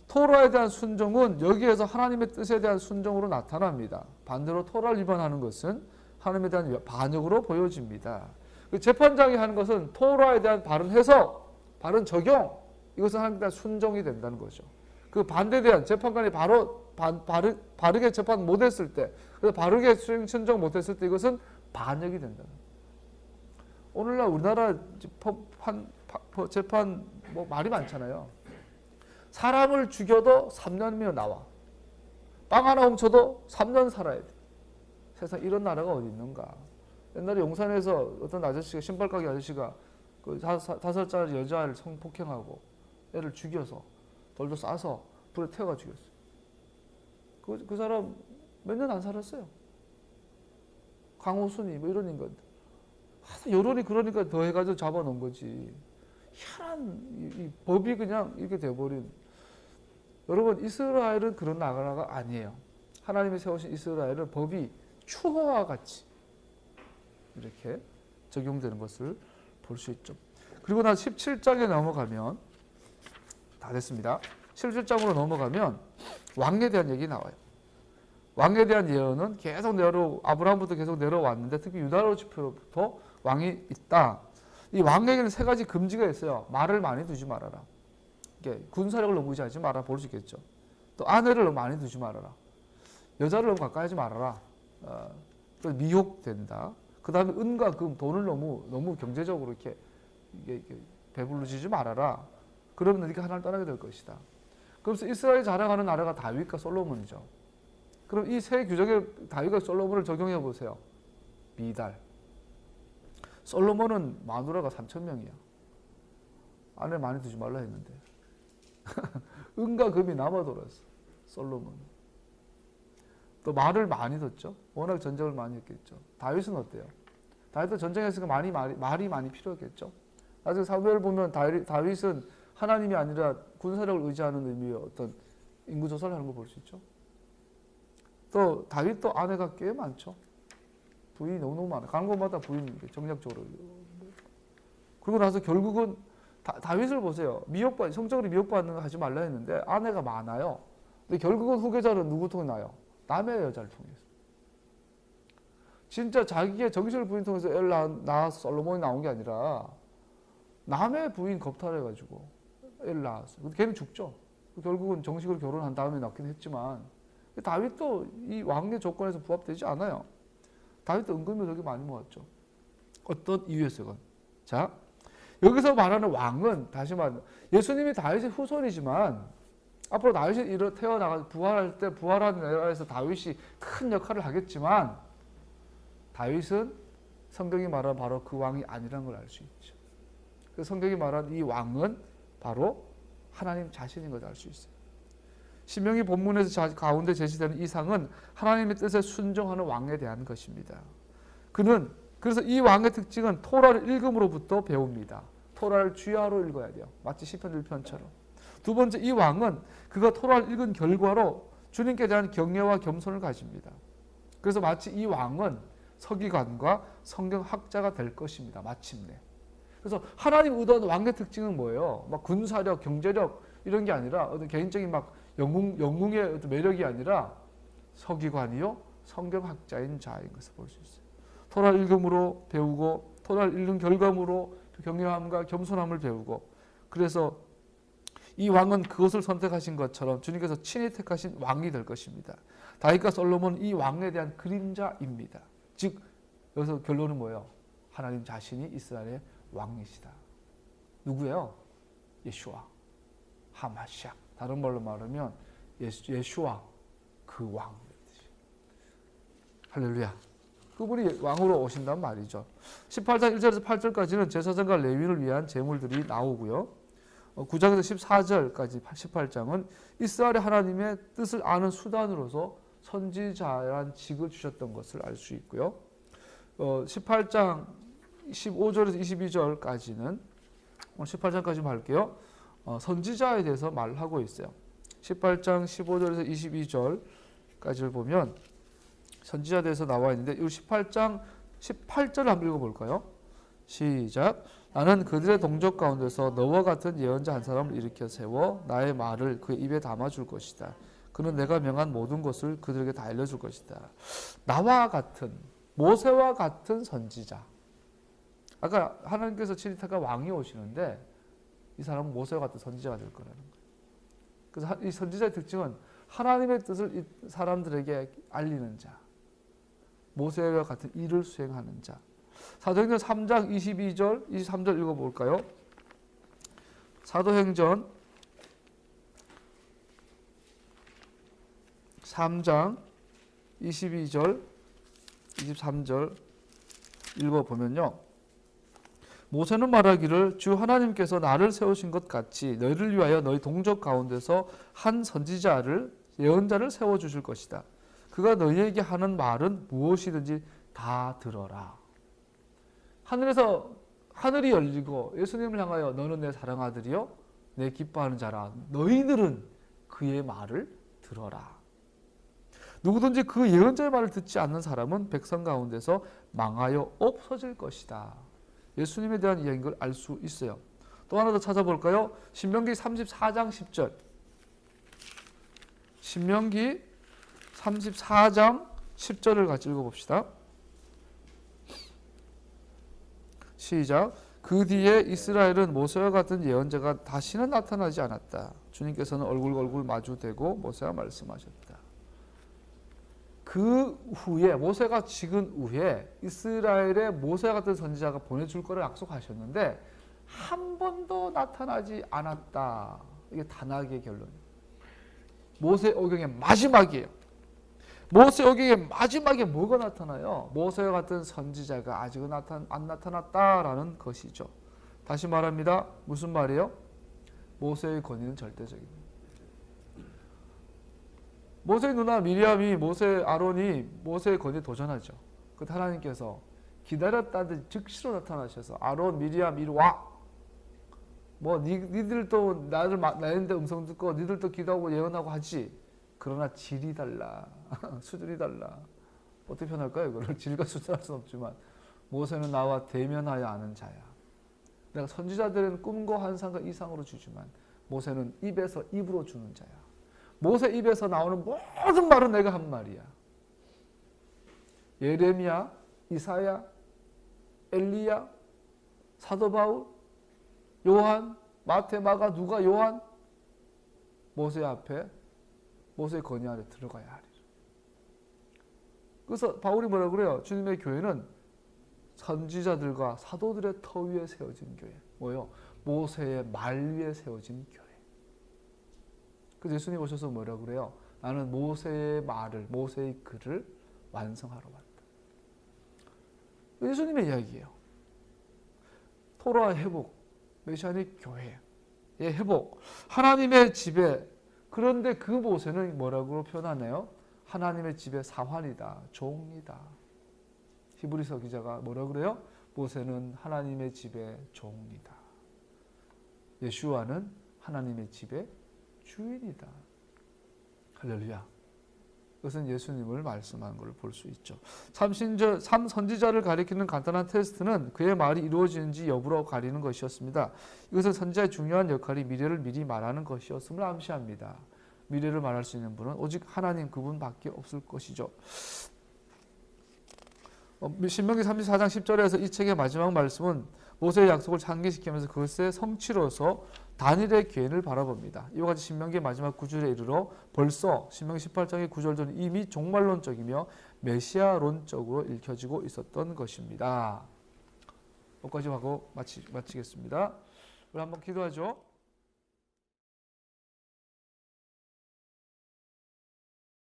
토라에 대한 순종은 여기에서 하나님의 뜻에 대한 순종으로 나타납니다. 반대로 토라를 위반하는 것은 하나님에 대한 반역으로 보여집니다. 그 재판장이 하는 것은 토라에 대한 바른 해석, 바른 적용, 이것은 하나님에 대한 순종이 된다는 거죠. 그 반대대한 재판관이 바르게 재판 못했을 때, 그래서 바르게 순종 못했을 때 이것은 반역이 된다. 오늘날 우리나라 재판 뭐 말이 많잖아요. 사람을 죽여도 3년이면 나와. 빵 하나 훔쳐도 3년 살아야 돼. 세상 이런 나라가 어디 있는가. 옛날에 용산에서 어떤 아저씨가, 신발가게 아저씨가 그 5살짜리 여자아이를 성폭행하고 애를 죽여서 돌도 싸서 불에 태워가 죽였어요. 그 사람 몇 년 안 살았어요. 강호순이 뭐 이런 인간. 여론이 그러니까 더 해가지고 잡아놓은 거지. 희한한 이 법이 그냥 이렇게 돼버린. 여러분, 이스라엘은 그런 나라가 아니에요. 하나님이 세우신 이스라엘은 법이 추호와 같이 이렇게 적용되는 것을 볼 수 있죠. 그리고 나 17장에 넘어가면 다 됐습니다. 17장으로 넘어가면 왕에 대한 얘기 나와요. 왕에 대한 예언은 계속 아브라함부터 계속 내려왔는데 특히 유다로 지표로부터 왕이 있다. 이 왕에게는 3가지 금지가 있어요. 말을 많이 두지 말아라. 군사력을 너무 의지하지 말아라. 볼 수 있겠죠. 또 아내를 너무 많이 두지 말아라. 여자를 너무 가까이 하지 말아라. 또 미혹된다. 그 다음에 은과 금, 돈을 너무 경제적으로 이렇게 배불러지지 말아라. 그러면 네가 하나님을 떠나게 될 것이다. 그래서 이스라엘이 자랑하는 나라가 다윗과 솔로몬이죠. 그럼 이 3 규정에 다윗과 솔로몬을 적용해 보세요. 미달. 솔로몬은 마누라가 3,000명이야. 아내 많이 두지 말라 했는데. 은과 금이 남아 돌았어. 솔로몬은. 또 말을 많이 뒀죠. 워낙 전쟁을 많이 했겠죠. 다윗은 어때요? 다윗도 전쟁했으니까 말이 많이 필요했겠죠. 나중에 사무엘 보면 다윗은 하나님이 아니라 군사력을 의지하는 의미의 어떤 인구 조사를 하는 걸 볼 수 있죠. 또 다윗도 아내가 꽤 많죠. 부인이 너무너무 많아요. 가는 곳마다 부인이 정략적으로. 그리고 나서 결국은 다윗을 보세요. 성적으로 미혹받는 거 하지 말라 했는데 아내가 많아요. 근데 결국은 후계자는 누구 통해 나요? 남의 여자를 통해서. 진짜 자기의 정실 부인 통해서 애를 낳아서 솔로몬이 나온 게 아니라 남의 부인 겁탈해가지고 애를 낳았어요. 근데 걔는 죽죠. 결국은 정식으로 결혼한 다음에 낳긴 했지만 다윗도 이 왕의 조건에서 부합되지 않아요. 다윗도 은근히 많이 모았죠. 어떤 이유에서건. 자, 여기서 말하는 왕은 다시 말하면 예수님이 다윗의 후손이지만 앞으로 다윗이 태어나서 부활할 때 부활하는 나라에서 다윗이 큰 역할을 하겠지만 다윗은 성경이 말하는 바로 그 왕이 아니라는 걸 알 수 있죠. 그래서 성경이 말하는 이 왕은 바로 하나님 자신인 것을 알 수 있어요. 신명기 본문에서 가운데 제시되는 이 상은 하나님의 뜻에 순종하는 왕에 대한 것입니다. 그래서 이 왕의 특징은 토라를 읽음으로부터 배웁니다. 토라를 주야로 읽어야 돼요. 마치 시편 1편처럼. 두 번째, 이 왕은 그가 토라를 읽은 결과로 주님께 대한 경외와 겸손을 가집니다. 그래서 마치 이 왕은 서기관과 성경학자가 될 것입니다. 마침내. 그래서 하나님 의도한 왕의 특징은 뭐예요? 막 군사력, 경제력 이런 게 아니라 어떤 개인적인 막 영웅의 어떤 매력이 아니라 서기관이요 성경학자인 자인 것을 볼 수 있어요. 토라를 읽음으로 배우고 토라를 읽는 결과물로 경외함과 겸손함을 배우고 그래서 이 왕은 그것을 선택하신 것처럼 주님께서 친히 택하신 왕이 될 것입니다. 다윗과 솔로몬은 이 왕에 대한 그림자입니다. 즉 여기서 결론은 뭐예요? 하나님 자신이 이스라엘의 왕이시다. 누구예요? 예수와 하마시아. 다른 말로 말하면 예수와 그 왕. 할렐루야. 그분이 왕으로 오신단 말이죠. 18장 1절에서 8절까지는 제사장과 레위인을 위한 제물들이 나오고요. 9장에서 14절까지 18장은 이스라엘의 하나님의 뜻을 아는 수단으로서 선지자란 직을 주셨던 것을 알 수 있고요. 18장 15절에서 22절까지는 오늘 18장까지 할게요. 선지자에 대해서 말하고 있어요. 18장 15절에서 22절까지를 보면 선지자에 대해서 나와 있는데 이 18장 18절을 한번 읽어볼까요? 시작. 나는 그들의 동족 가운데서 너와 같은 예언자 한 사람을 일으켜 세워 나의 말을 그 입에 담아줄 것이다. 그는 내가 명한 모든 것을 그들에게 다 알려줄 것이다. 나와 같은, 모세와 같은 선지자. 아까 하나님께서 치리타가 왕이 오시는데 이 사람은 모세와 같은 선지자가 될 거라는 거예요. 그래서 이 선지자의 특징은 하나님의 뜻을 이 사람들에게 알리는 자, 모세와 같은 일을 수행하는 자. 사도행전 3장 22절, 23절 읽어볼까요? 사도행전 3장 22절, 23절 읽어보면요. 모세는 말하기를 주 하나님께서 나를 세우신 것 같이 너희를 위하여 너희 동족 가운데서 한 선지자를 예언자를 세워주실 것이다. 그가 너희에게 하는 말은 무엇이든지 다 들어라. 하늘에서 하늘이 열리고 예수님을 향하여 너는 내 사랑아들이요 내 기뻐하는 자라. 너희들은 그의 말을 들어라. 누구든지 그 예언자의 말을 듣지 않는 사람은 백성 가운데서 망하여 없어질 것이다. 예수님에 대한 이야기인 걸 알 수 있어요. 또 하나 더 찾아볼까요? 신명기 34장 10절. 신명기 34장 10절을 같이 읽어봅시다. 시작. 그 뒤에 이스라엘은 모세와 같은 예언자가 다시는 나타나지 않았다. 주님께서는 얼굴 마주대고 모세와 말씀하셨다. 그 후에 모세가 죽은 후에 이스라엘에 모세와 같은 선지자가 보내줄 거를 약속하셨는데 한 번도 나타나지 않았다. 이게 단락의 결론이에요. 모세 오경의 마지막이에요. 모세 오경의 마지막에 뭐가 나타나요? 모세와 같은 선지자가 아직은 안 나타났다라는 것이죠. 다시 말합니다. 무슨 말이에요? 모세의 권위는 절대적입니다. 모세의 누나 미리암이 아론이 모세의 권위에 도전하죠. 그때 하나님께서 기다렸다는 듯 즉시로 나타나셔서 아론, 미리암 이리 와. 뭐 니들도 나는데 음성 듣고 니들도 기도하고 예언하고 하지. 그러나 질이 달라. 수준이 달라. 어떻게 표현할까요? 이거를 질과 수준할 수는 없지만 모세는 나와 대면하여 아는 자야. 내가 선지자들은 꿈과 환상과 이상으로 주지만 모세는 입에서 입으로 주는 자야. 모세 입에서 나오는 모든 말은 내가 한 말이야. 예레미야, 이사야, 엘리야, 사도 바울, 요한, 마태, 마가, 누가, 요한 모세 앞에 모세의 권위 아래 들어가야 하리라. 그래서 바울이 뭐라고 그래요? 주님의 교회는 선지자들과 사도들의 터 위에 세워진 교회. 뭐요? 모세의 말 위에 세워진 교회. 그래서 예수님 오셔서 뭐라고 그래요? 나는 모세의 말을, 모세의 글을 완성하러 왔다. 예수님의 이야기예요. 토라의 회복, 메시아닉 교회의 회복, 하나님의 집에. 그런데 그 모세는 뭐라고 표현하나요? 하나님의 집의 사환이다, 종이다. 히브리서 기자가 뭐라고 그래요? 모세는 하나님의 집의 종이다. 예수와는 하나님의 집의 주인이다. 할렐루야. 그것은 예수님을 말씀한 걸 볼 수 있죠. 참 선지자를 가리키는 간단한 테스트는 그의 말이 이루어지는지 여부로 가리는 것이었습니다. 이것은 선지자의 중요한 역할이 미래를 미리 말하는 것이었음을 암시합니다. 미래를 말할 수 있는 분은 오직 하나님 그분밖에 없을 것이죠. 신명기 34장 10절에서 이 책의 마지막 말씀은 모세의 약속을 상기시키면서 그것의 성취로서 단일의 기회를 바라봅니다. 이와 같이 신명기의 마지막 구절에 이르러 벌써 신명기 18장의 구절들은 이미 종말론적이며 메시아론적으로 읽혀지고 있었던 것입니다. 여기까지 하고 마치겠습니다. 우리 한번 기도하죠.